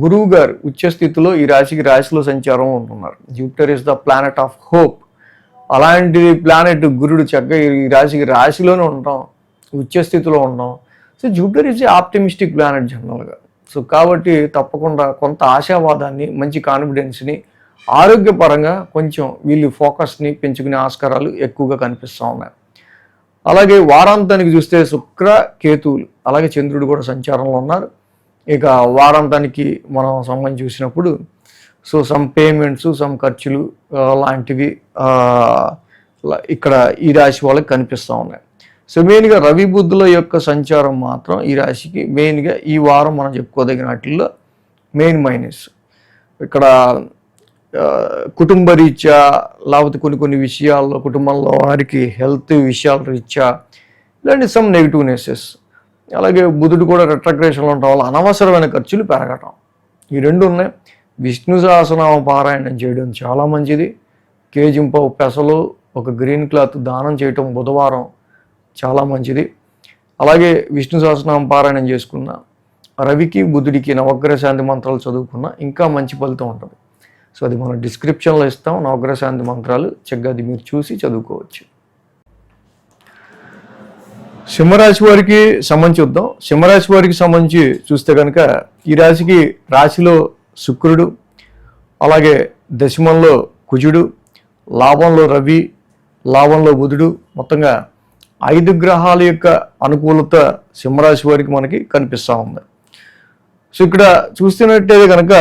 S1: గురువు గారు ఉచ్చ స్థితిలో ఈ రాశిలో సంచారం ఉంటున్నారు. Jupiter is the planet of hope. అలాంటి ప్లానెట్ గురుడు చక్కగా ఈ రాశిలోనే ఉంటాం, ఉచ్చ స్థితిలో ఉంటాం. So Jupiter is a optimistic planet జనరల్గా. సో కాబట్టి తప్పకుండా కొంత ఆశావాదాన్ని, మంచి కాన్ఫిడెన్స్ని, ఆరోగ్యపరంగా కొంచెం వీళ్ళు ఫోకస్ని పెంచుకునే ఆస్కారాలు ఎక్కువగా కనిపిస్తూ ఉన్నాయి. అలాగే వారాంతానికి చూస్తే శుక్ర, కేతువులు, అలాగే చంద్రుడు కూడా సంచారంలో ఉన్నారు. ఇక వారాంతానికి మనం సంబంధించి చూసినప్పుడు సో సమ్ పేమెంట్స్, సమ్ ఖర్చులు లాంటివి ఇక్కడ ఈ రాశి వాళ్ళకి కనిపిస్తూ ఉన్నాయి. సో మెయిన్గా రవి బుద్ధుల యొక్క సంచారం మాత్రం ఈ రాశికి మెయిన్గా ఈ వారం మనం చెప్పుకోదగిన వాటిల్లో మెయిన్ మైనస్. ఇక్కడ కుటుంబ రీత్యా లేకపోతే కొన్ని విషయాల్లో కుటుంబంలో వారికి హెల్త్ విషయాల రీత్యా ఇలాంటి సమ్ నెగిటివ్నెసెస్. అలాగే బుధుడు కూడా రెట్రగ్రేషన్లో ఉండటం వల్ల అనవసరమైన ఖర్చులు పెరగటం, ఈ రెండు ఉన్నాయి. విష్ణు సహస్రనామ పారాయణం చేయడం చాలా మంచిది. కేజింపావు పెసలు, ఒక గ్రీన్ క్లాత్ దానం చేయటం బుధవారం చాలా మంచిది. అలాగే విష్ణు సహస్రనామ పారాయణం చేసుకున్న రవికి, బుధుడికి నవగ్రహ శాంతి మంత్రాలు చదువుకున్న ఇంకా మంచి ఫలితం ఉంటుంది. సో అది మనం డిస్క్రిప్షన్లో ఇస్తాం, నవగ్రహ శాంతి మంత్రాలు. చక్కగా అది మీరు చూసి చదువుకోవచ్చు. సింహరాశి వారికి సంబంధించి చూద్దాం. సింహరాశి వారికి సంబంధించి చూస్తే కనుక ఈ రాశిలో శుక్రుడు, అలాగే దశమంలో కుజుడు, లాభంలో రవి, లాభంలో బుధుడు, మొత్తంగా 5 గ్రహాల యొక్క అనుకూలత సింహరాశి వారికి మనకి కనిపిస్తూ ఉంది. సో ఇక్కడ చూస్తున్నట్టయితే కనుక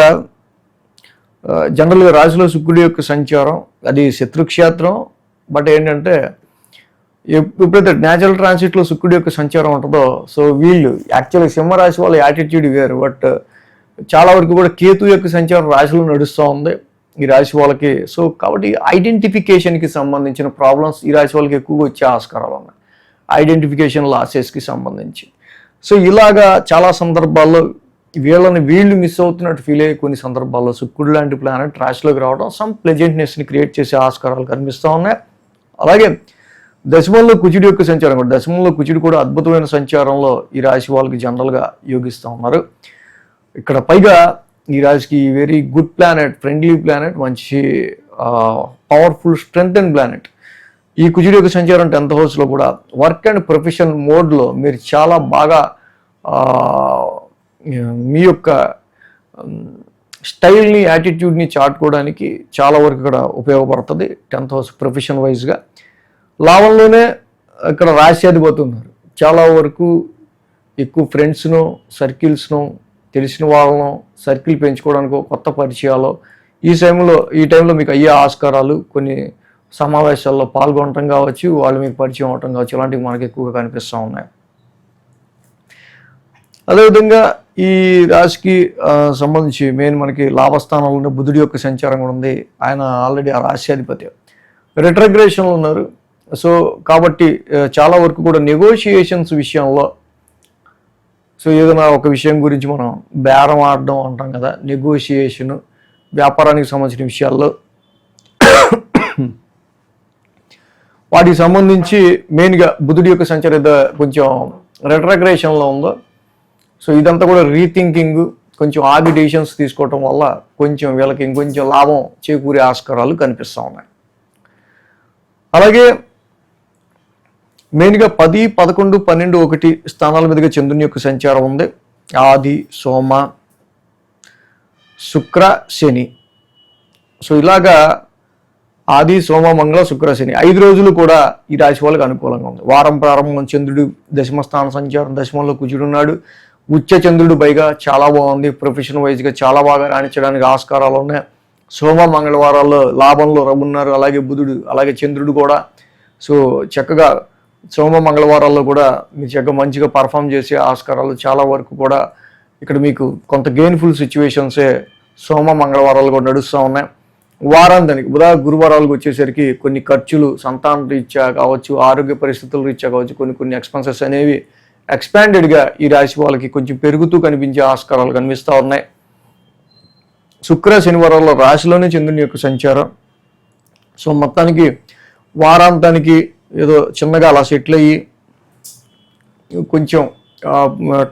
S1: జనరల్గా రాశిలో శుక్రుడి యొక్క సంచారం అది శత్రుక్షేత్రం. బట్ ఏంటంటే ఎప్పుడైతే న్యాచురల్ ట్రాన్సిట్లో శుక్రుడి యొక్క సంచారం ఉంటుందో సో వీళ్ళు యాక్చువల్గా సింహరాశి వాళ్ళ యాటిట్యూడ్ వేరు. బట్ చాలా వరకు కూడా కేతు యొక్క సంచారం రాశిలో నడుస్తూ ఉంది ఈ రాశి వాళ్ళకి. సో కాబట్టి ఐడెంటిఫికేషన్కి సంబంధించిన ప్రాబ్లమ్స్ ఈ రాశి వాళ్ళకి ఎక్కువగా వచ్చే ఆస్కారాలు ఉన్నాయి, ఐడెంటిఫికేషన్ లాసెస్కి సంబంధించి. సో ఇలాగా చాలా సందర్భాల్లో వీళ్ళు మిస్ అవుతున్నట్టు ఫీల్ అయ్యే కొన్ని సందర్భాల్లో శుక్రుడు లాంటి ప్లానెట్ రాశిలోకి రావడం సమ్ ప్లెజెంట్నెస్ని క్రియేట్ చేసే ఆస్కారాలు కనిపిస్తూ ఉన్నాయి. అలాగే దశమంలో కుజుడి యొక్క సంచారం కూడా, దశమంలో కుజుడు కూడా అద్భుతమైన సంచారంలో ఈ రాశి వాళ్ళకి జనరల్గా యోగిస్తూ ఉన్నారు. ఇక్కడ పైగా ఈ రాశికి very good planet, friendly planet, మంచి పవర్ఫుల్ స్ట్రెంగ్త్ అండ్ ప్లానెట్. ఈ కుజుడి యొక్క సంచారం 10th హౌస్లో కూడా వర్క్ అండ్ ప్రొఫెషన్ మోడ్లో మీరు చాలా బాగా మీ యొక్క స్టైల్ని, యాటిట్యూడ్ని చాటుకోవడానికి చాలా వరకు ఇక్కడ ఉపయోగపడుతుంది 10th హౌస్ ప్రొఫెషన్ వైజ్గా. లాభంలోనే ఇక్కడ రాశ్యాధిపతి ఉన్నారు. చాలా వరకు ఎక్కువ ఫ్రెండ్స్ను, సర్కిల్స్ను, తెలిసిన వాళ్ళను సర్కిల్ పెంచుకోవడానికి కొత్త పరిచయాలు ఈ టైంలో మీకు అయ్యే ఆస్కారాలు, కొన్ని సమావేశాల్లో పాల్గొనటం కావచ్చు, వాళ్ళు మీకు పరిచయం అవటం కావచ్చు, ఇలాంటివి మనకి ఎక్కువగా కనిపిస్తూ ఉన్నాయి. అదేవిధంగా ఈ రాశికి సంబంధించి మెయిన్ మనకి లాభస్థానంలోనే బుధుడి యొక్క సంచారం కూడా ఉంది. ఆయన ఆల్రెడీ ఆ రాశ్యాధిపతి రిట్రగ్రేషన్లో ఉన్నారు. సో కాబట్టి చాలా వరకు కూడా నెగోషియేషన్స్ విషయంలో, సో ఏదైనా ఒక విషయం గురించి మనం బేరం ఆడడం అంటాం కదా, నెగోషియేషను, వ్యాపారానికి సంబంధించిన విషయాల్లో వాటికి సంబంధించి మెయిన్గా బుధుడి యొక్క సంచారం కొంచెం రెట్రగ్రేషన్లో ఉందో. సో ఇదంతా కూడా రీథింకింగ్, కొంచెం ఆగి డెసిషన్స్ తీసుకోవటం వల్ల కొంచెం వీళ్ళకి ఇంకొంచెం లాభం చేకూరే ఆస్కారాలు కనిపిస్తూ ఉన్నాయి. అలాగే మెయిన్గా 10, 11, 12, 1 స్థానాల మీదుగా చంద్రుని యొక్క సంచారం ఉంది. ఆది, సోమ, శుక్ర, శని. సో ఇలాగా ఆది, సోమ, మంగళ, శుక్ర, శని 5 రోజులు కూడా ఈ రాశి వాళ్ళకి అనుకూలంగా ఉంది. వారం ప్రారంభం చంద్రుడు దశమ స్థాన సంచారం, దశమంలో కుజుడు ఉన్నాడు. ఉచ్చ చంద్రుడు పైగా చాలా బాగుంది. ప్రొఫెషన్ వైజ్గా చాలా బాగా రాణించడానికి ఆస్కారాలు ఉన్నాయి. సోమ, మంగళవారాల్లో లాభంలో రబున్నారు. అలాగే బుధుడు, అలాగే చంద్రుడు కూడా. సో చక్కగా సోమ, మంగళవారాల్లో కూడా మీరు చక్కగా మంచిగా పర్ఫామ్ చేసే ఆస్కారాలు చాలా వరకు కూడా ఇక్కడ మీకు కొంత గెయిన్ఫుల్ సిచ్యువేషన్సే సోమ, మంగళవారాలు కూడా నడుస్తూ ఉన్నాయి. వారాంతానికి గురువారాలకు వచ్చేసరికి కొన్ని ఖర్చులు సంతాన రీత్యా కావచ్చు, ఆరోగ్య పరిస్థితుల రీత్యా కావచ్చు, కొన్ని ఎక్స్పెన్సెస్ అనేవి ఎక్స్పాండెడ్గా ఈ రాశి వాళ్ళకి కొంచెం పెరుగుతూ కనిపించే ఆస్కారాలు కనిపిస్తూ ఉన్నాయి. శుక్ర శనివారాల్లో రాశిలోనే చంద్రుని యొక్క సంచారం. సో మొత్తానికి వారాంతానికి ఏదో చిన్నగా అలా సెటిల్ అయ్యి కొంచెం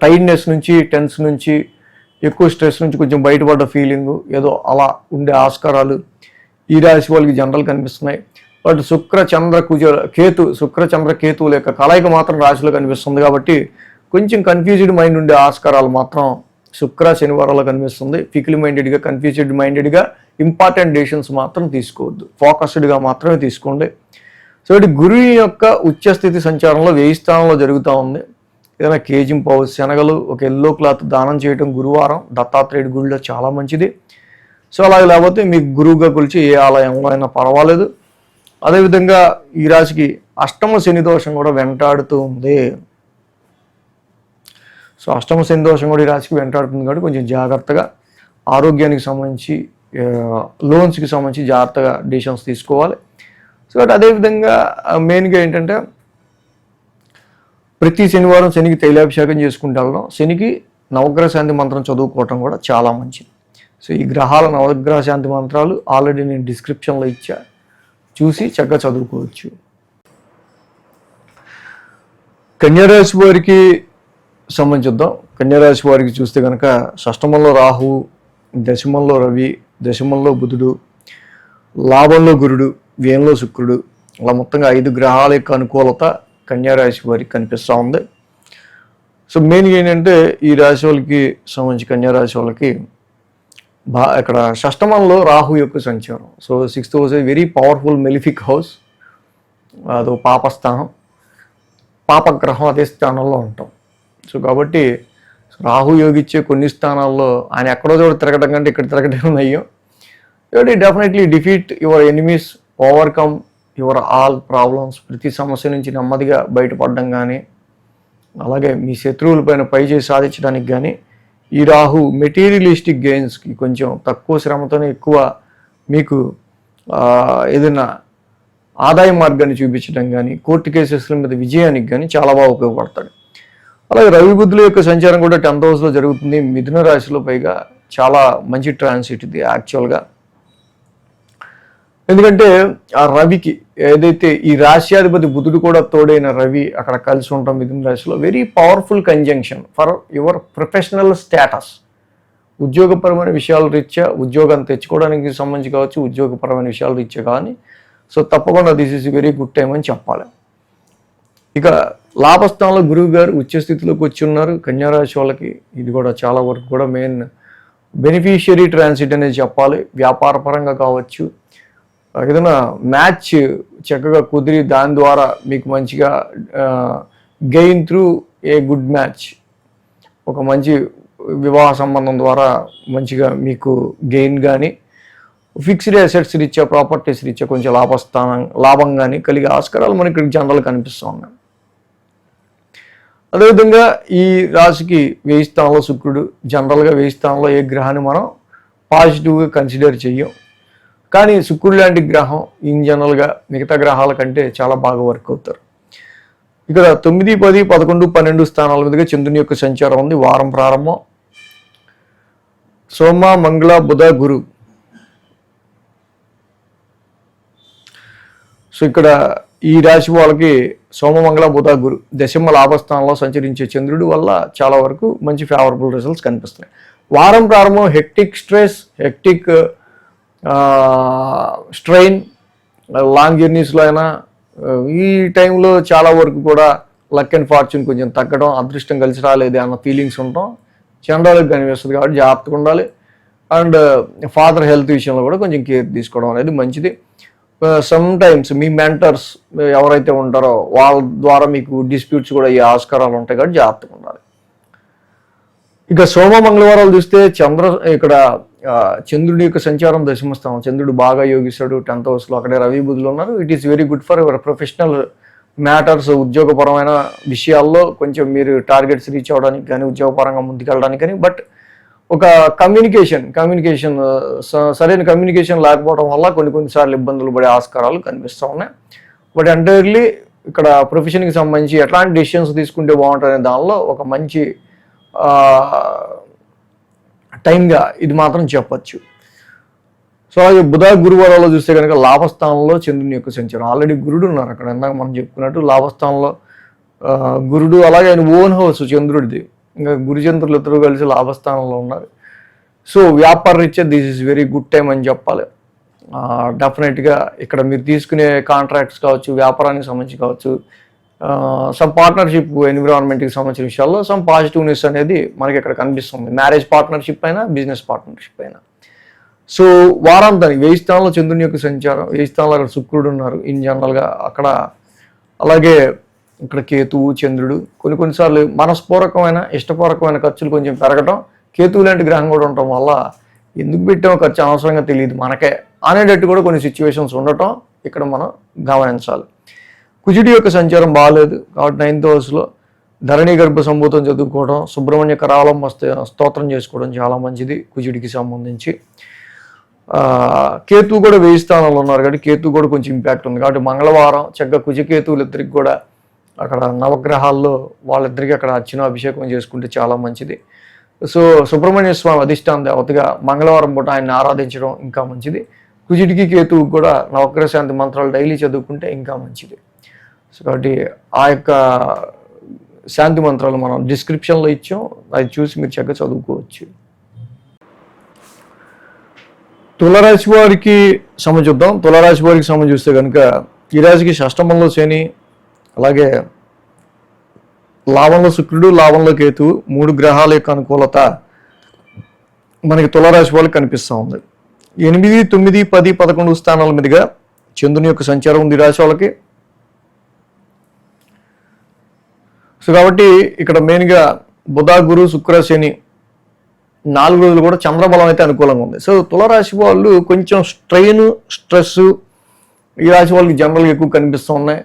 S1: టైర్డ్నెస్ నుంచి, టెన్స్ నుంచి, ఎక్కువ స్ట్రెస్ నుంచి కొంచెం బయటపడ్డ ఫీలింగు ఏదో అలా ఉండే ఆస్కారాలు ఈ రాశి వాళ్ళకి జనరల్ కనిపిస్తున్నాయి. బట్ శుక్ర చంద్ర కేతువుల యొక్క కలయిక మాత్రం రాశిలో కనిపిస్తుంది కాబట్టి కొంచెం కన్ఫ్యూజ్డ్ మైండ్ ఉండే ఆస్కారాలు మాత్రం శుక్ర శనివారాల్లో కనిపిస్తుంది. ఫికిల్ మైండెడ్గా, కన్ఫ్యూజ్డ్ మైండెడ్గా ఇంపార్టెంట్ డెసిషన్స్ మాత్రం తీసుకోవద్దు, ఫోకస్డ్గా మాత్రమే తీసుకోండి. సో ఇటు గురువు యొక్క ఉచ్చస్థితి సంచారంలో 1000 స్థానంలో జరుగుతూ ఉంది. ఏదైనా కేజింపావు శనగలు, ఒక ఎల్లో క్లాత్ దానం చేయడం గురువారం దత్తాత్రేయుడి గుడిలో చాలా మంచిది. సో అలాగే లేకపోతే మీకు గురువుగా కొలిచి ఏ ఆలయంలో అయినా పర్వాలేదు. అదేవిధంగా ఈ రాశికి అష్టమ శని దోషం కూడా వెంటాడుతూ ఉంది. సో అష్టమ శని దోషం కూడా ఈ రాశికి వెంటాడుతుంది కాబట్టి కొంచెం జాగ్రత్తగా ఆరోగ్యానికి సంబంధించి, లోన్స్కి సంబంధించి జాగ్రత్తగా డిసిషన్స్ తీసుకోవాలి. సో అదేవిధంగా మెయిన్గా ఏంటంటే ప్రతి శనివారం శనికి తైలాభిషేకం చేసుకుంటూ వెళ్ళడం, శనికి నవగ్రహ శాంతి మంత్రం చదువుకోవటం కూడా చాలా మంచిది. సో ఈ గ్రహాల నవగ్రహ శాంతి మంత్రాలు ఆల్రెడీ నేను డిస్క్రిప్షన్లో ఇచ్చా, చూసి చక్కగా చదువుకోవచ్చు. కన్యారాశి వారికి సంబంధించుద్దాం. కన్యారాశి వారికి చూస్తే కనుక షష్టమంలో రాహు, దశమంలో రవి, దశమంలో బుధుడు, లాభంలో గురుడు, వ్యయంలో శుక్రుడు, అలా మొత్తంగా 5 గ్రహాల యొక్క అనుకూలత కన్యారాశి వారికి కనిపిస్తూ ఉంది. సో మెయిన్ ఏంటంటే ఈ రాశి వాళ్ళకి సంబంధించి కన్యారాశి వాళ్ళకి ఇక్కడ షష్టమంలో రాహు యొక్క సంచారం. So 6th house very powerful malefic house, అదో పాపస్థానం, పాపగ్రహం అదే స్థానంలో ఉంటాం. సో కాబట్టి రాహు యోగిచ్చే కొన్ని స్థానాల్లో ఆయన ఎక్కడో చోట తిరగడం కంటే ఇక్కడ తిరగడం నయ్యం. కాబట్టి definitely defeat your enemies, overcome your all problems. ప్రతి సమస్య నుంచి నెమ్మదిగా బయటపడడం కానీ, అలాగే మీ శత్రువులపైన పై చేసి సాధించడానికి కానీ ఈ రాహు మెటీరియలిస్టిక్ గెయిన్స్కి కొంచెం తక్కువ శ్రమతోనే ఎక్కువ మీకు ఏదైనా ఆదాయ మార్గాన్ని చూపించడం కానీ, కోర్టు కేసెస్ల మీద విజయానికి కానీ చాలా బాగా ఉపయోగపడతాడు. అలాగే రవి బుద్ధుల యొక్క సంచారం కూడా 10th హౌస్లో జరుగుతుంది. మిథున రాశిలో పైగా చాలా మంచి ట్రాన్సిట్ ఇది యాక్చువల్గా. ఎందుకంటే ఆ రవికి ఏదైతే ఈ రాశ్యాధిపతి బుధుడు కూడా తోడైన రవి అక్కడ కలిసి ఉంటాం మిథున రాశిలో, very powerful conjunction for your professional status. ఉద్యోగపరమైన విషయాల రీత్యా, ఉద్యోగం తెచ్చుకోవడానికి సంబంధించి కావచ్చు, ఉద్యోగపరమైన విషయాల రీత్యా కానీ, సో తప్పకుండా this is very good time అని చెప్పాలి. ఇక లాభస్థానంలో గురువు గారు ఉచ్చస్థితిలోకి వచ్చి ఉన్నారు కన్యారాశి వాళ్ళకి. ఇది కూడా చాలా వరకు కూడా మెయిన్ బెనిఫిషియరీ ట్రాన్సిట్ అనేది చెప్పాలి. వ్యాపార పరంగా కావచ్చు, ఏదైనా మ్యాచ్ చక్కగా కుదిరి దాని ద్వారా మీకు మంచిగా gain through a good match, ఒక మంచి వివాహ సంబంధం ద్వారా మంచిగా మీకు గెయిన్ కానీ, ఫిక్స్డ్ అసెట్స్ రీత్యా, ప్రాపర్టీస్ రీత్యా కొంచెం లాభం కానీ కలిగే ఆస్కారాలు మనకి ఇక్కడ జనరల్ కనిపిస్తూ ఉన్నాయి. అదేవిధంగా ఈ రాశికి 1000 స్థానంలో శుక్రుడు. జనరల్గా 1000 స్థానంలో ఏ గ్రహాన్ని మనం పాజిటివ్గా కన్సిడర్ చెయ్యం, కానీ శుక్రుడు లాంటి గ్రహం ఇన్ జనరల్గా మిగతా గ్రహాల కంటే చాలా బాగా వర్క్ అవుతారు. ఇక్కడ 9, 10, 11, 12 స్థానాల మీదుగా చంద్రుని యొక్క సంచారం ఉంది. వారం ప్రారంభం సోమ, మంగళ, బుధ, గురు. సో ఇక్కడ ఈ రాశి వాళ్ళకి సోమ, మంగళ, బుధ, గురు దశమ లాభస్థానంలో సంచరించే చంద్రుడి వల్ల చాలా వరకు మంచి ఫేవరబుల్ రిజల్ట్స్ కనిపిస్తున్నాయి. వారం ప్రారంభం hectic stress, hectic strain, long జర్నీస్లో అయినా ఈ టైంలో చాలా వరకు కూడా లక్ అండ్ ఫార్చ్యూన్ కొంచెం తగ్గడం, అదృష్టం కలిసి రాలేదు అన్న ఫీలింగ్స్ ఉండటం జనరల్గా కనిపిస్తుంది. కాబట్టి జాగ్రత్తగా ఉండాలి. అండ్ ఫాదర్ హెల్త్ విషయంలో కూడా కొంచెం కేర్ తీసుకోవడం అనేది మంచిది. సమ్ టైమ్స్ మీ మెంటర్స్ ఎవరైతే ఉంటారో వాళ్ళ ద్వారా మీకు డిస్ప్యూట్స్ కూడా ఈ ఆస్కారాలు ఉంటాయి కాబట్టి జాగ్రత్తగా ఉండాలి. ఇక సోమ, మంగళవారాలు చూస్తే ఇక్కడ చంద్రుడి యొక్క సంచారం దశమస్థానం. చంద్రుడు బాగా యోగిస్తాడు 10th హౌస్లో, అక్కడే రవి బుధులు ఉన్నారు. It is very good for your professional matters. ఉద్యోగపరమైన విషయాల్లో కొంచెం మీరు టార్గెట్స్ రీచ్ అవ్వడానికి కానీ, ఉద్యోగపరంగా ముందుకెళ్ళడానికి కానీ. బట్ ఒక కమ్యూనికేషన్ సరైన కమ్యూనికేషన్ లేకపోవడం వల్ల కొన్నిసార్లు ఇబ్బందులు పడే ఆస్కారాలు కనిపిస్తూ ఉన్నాయి. బట్ ఎంటైర్లీ ఇక్కడ ప్రొఫెషన్కి సంబంధించి ఎట్లాంటి డెసిషన్స్ తీసుకుంటే బాగుంటుందనే దానిలో ఒక మంచి టైంగా ఇది మాత్రం చెప్పచ్చు. సో అలాగే బుధ గురువారాల్లో చూస్తే కనుక లాభస్థానంలో చంద్రుని యొక్క సంచారం. ఆల్రెడీ గురుడు ఉన్నారు అక్కడ, ఇందాక మనం చెప్పుకున్నట్టు లాభస్థానంలో గురుడు, అలాగే ఆయన ఓన్ హౌస్ చంద్రుడిది, ఇంకా గురుచంద్రులు ఇద్దరు కలిసి లాభస్థానంలో ఉన్నారు. సో వ్యాపార రీత్యా this is very good time అని చెప్పాలి. డెఫినెట్గా ఇక్కడ మీరు తీసుకునే కాంట్రాక్ట్స్ కావచ్చు, వ్యాపారానికి సంబంధించి కావచ్చు, సమ్ పార్ట్నర్షిప్ ఎన్విరాన్మెంట్కి సంబంధించిన విషయాల్లో సమ్ పాజిటివ్నెస్ అనేది మనకి ఇక్కడ కనిపిస్తుంది. మ్యారేజ్ పార్ట్నర్షిప్ అయినా, బిజినెస్ పార్ట్నర్షిప్ అయినా. సో వారాంతానికి 1000 స్థానంలో చంద్రుని యొక్క సంచారం, 1000 స్థానంలో అక్కడ శుక్రుడు ఉన్నారు ఇన్ జనరల్గా అక్కడ. అలాగే ఇక్కడ కేతువు, చంద్రుడు. కొన్నిసార్లు మనస్పూర్వకమైన ఇష్టపూర్వకమైన ఖర్చులు కొంచెం పెరగటం, కేతువు లాంటి గ్రహం కూడా ఉండటం వల్ల ఎందుకు పెట్టామో ఖర్చు అనవసరంగా తెలియదు మనకే అనేటట్టు కూడా కొన్ని సిచ్యువేషన్స్ ఉండటం ఇక్కడ మనం గమనించాలి. కుజుడి యొక్క సంచారం బాగాలేదు కాబట్టి 9th హౌస్లో ధరణి గర్భ సంభూతం చదువుకోవడం, సుబ్రహ్మణ్య కరాళం స్తోత్రం చేసుకోవడం చాలా మంచిది కుజుడికి సంబంధించి. కేతువు కూడా 1000 స్థానాల్లో ఉన్నారు కాబట్టి కేతువు కూడా కొంచెం ఇంపాక్ట్ ఉంది కాబట్టి మంగళవారం చక్కగా కుజకేతువులు ఇద్దరికి కూడా అక్కడ నవగ్రహాల్లో వాళ్ళిద్దరికి అక్కడ అర్చన అభిషేకం చేసుకుంటే చాలా మంచిది. సో సుబ్రహ్మణ్య స్వామి అధిష్టాన దేవతగా మంగళవారం పూట ఆయన్ని ఆరాధించడం ఇంకా మంచిది. కుజుడికి కేతువుకి కూడా నవగ్రహ శాంతి మంత్రాలు డైలీ చదువుకుంటే ఇంకా మంచిది. సో కాబట్టి ఆ యొక్క శాంతి మంత్రాలు మనం డిస్క్రిప్షన్లో ఇచ్చాం, అది చూసి మీరు చక్కగా చదువుకోవచ్చు. తులారాశి వారికి చూద్దాం. తులారాశి వారికి చూస్తే కనుక ఈ రాశికి షష్టమంలో శని, అలాగే లాభంలో శుక్రుడు, లాభంలో కేతువు, 3 గ్రహాల యొక్క అనుకూలత మనకి తులారాశి వాళ్ళకి కనిపిస్తూ ఉంది. 8, 9, 10, 11 స్థానాల మీదుగా చంద్రుని యొక్క సంచారం ఉంది రాశి వాళ్ళకి. సో కాబట్టి ఇక్కడ మెయిన్గా బుధ, గురు, శుక్ర, శని 4 రోజులు కూడా చంద్రబలం అయితే అనుకూలంగా ఉంది. సో తులారాశి వాళ్ళు కొంచెం స్ట్రెస్ ఈ రాశి వాళ్ళకి జనరల్గా ఎక్కువ కనిపిస్తూ ఉన్నాయి.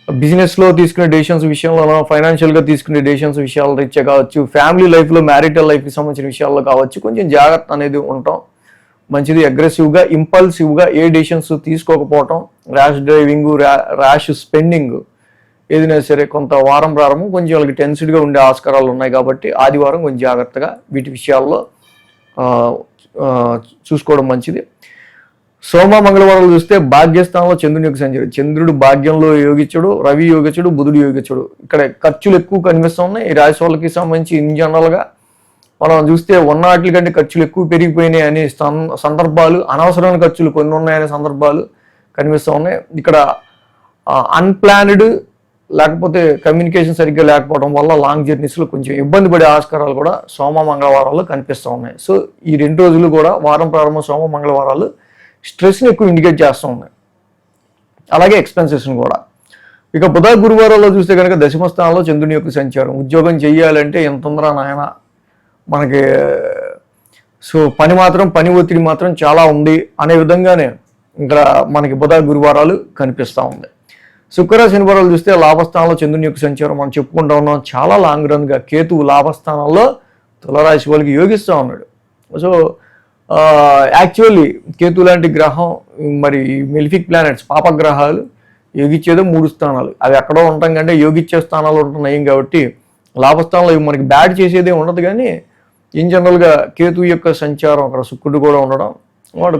S1: బిజినెస్లో తీసుకునే డెసిషన్స్ విషయంలో, ఫైనాన్షియల్గా తీసుకునే డెసిషన్స్ విషయాల రీత్యా కావచ్చు, ఫ్యామిలీ లైఫ్లో, మ్యారిటల్ లైఫ్కి సంబంధించిన విషయాల్లో కావచ్చు, కొంచెం జాగ్రత్త అనేది ఉండటం మంచిది. అగ్రెసివ్గా, ఇంపల్సివ్గా ఏ డెసిషన్స్ తీసుకోకపోవటం, ర్యాష్ డ్రైవింగ్, ర్యాష్ స్పెండింగ్ ఏదైనా సరే కొంత వారం ప్రారంభం కొంచెం వాళ్ళకి టెన్స్డ్గా ఉండే ఆస్కారాలు ఉన్నాయి కాబట్టి ఆదివారం కొంచెం జాగ్రత్తగా వీటి విషయాల్లో చూసుకోవడం మంచిది. సోమ, మంగళవారాలు చూస్తే భాగ్యస్థానంలో చంద్రుని యొక్క సంచారం. చంద్రుడు భాగ్యంలో యోగించడు, రవి యోగించడు, బుధుడు యోగించడు. ఇక్కడ ఖర్చులు ఎక్కువ కనిపిస్తూ ఉన్నాయి ఈ రాశి వాళ్ళకి సంబంధించి. ఇన్ జనరల్గా మనం చూస్తే ఉన్నవాటి కంటే ఖర్చులు ఎక్కువ పెరిగిపోయినాయి అనే సందర్భాలు, అనవసరమైన ఖర్చులు కొన్ని ఉన్నాయనే సందర్భాలు కనిపిస్తూ ఉన్నాయి. ఇక్కడ అన్ప్లాన్డ్ లేకపోతే కమ్యూనికేషన్ సరిగ్గా లేకపోవడం వల్ల లాంగ్ జర్నీస్లో కొంచెం ఇబ్బంది పడే ఆస్కారాలు కూడా సోమ, మంగళవారాల్లో కనిపిస్తూ ఉన్నాయి. సో ఈ 2 రోజులు కూడా వారం ప్రారంభం సోమ, మంగళవారాలు స్ట్రెస్ని ఎక్కువ ఇండికేట్ చేస్తూ ఉన్నాయి, అలాగే ఎక్స్పెన్సెస్ని కూడా. ఇక బుధ, గురువారాల్లో చూస్తే కనుక దశమ స్థానంలో చంద్రుని యొక్క సంచారం. ఉద్యోగం చేయాలంటే ఎంత ఉందరా నాయన మనకి, సో పని ఒత్తిడి మాత్రం చాలా ఉంది అనే విధంగానే ఇక్కడ మనకి బుధ, గురువారాలు కనిపిస్తూ ఉంది. శుక్ర, శనివారాలు చూస్తే లాభస్థానంలో చంద్రుని యొక్క సంచారం మనం చెప్పుకుంటూ ఉన్నాం. చాలా లాంగ్ రన్గా కేతువు లాభస్థానంలో తులారాశి వాళ్ళకి యోగిస్తూ ఉన్నాడు. సో యాక్చువల్లీ కేతు లాంటి గ్రహం, మరి మెలిఫిక్ ప్లానెట్స్, పాపగ్రహాలు యోగిచ్చేదో 3 స్థానాలు, అవి ఎక్కడో ఉంటాం కంటే యోగిచ్చే స్థానాలు ఉంటున్నాయి కాబట్టి లాభస్థానంలో మనకి బ్యాడ్ చేసేదే ఉండదు. కానీ ఇన్ జనరల్గా కేతు యొక్క సంచారం అక్కడ శుక్రుడు కూడా ఉండడం వాడు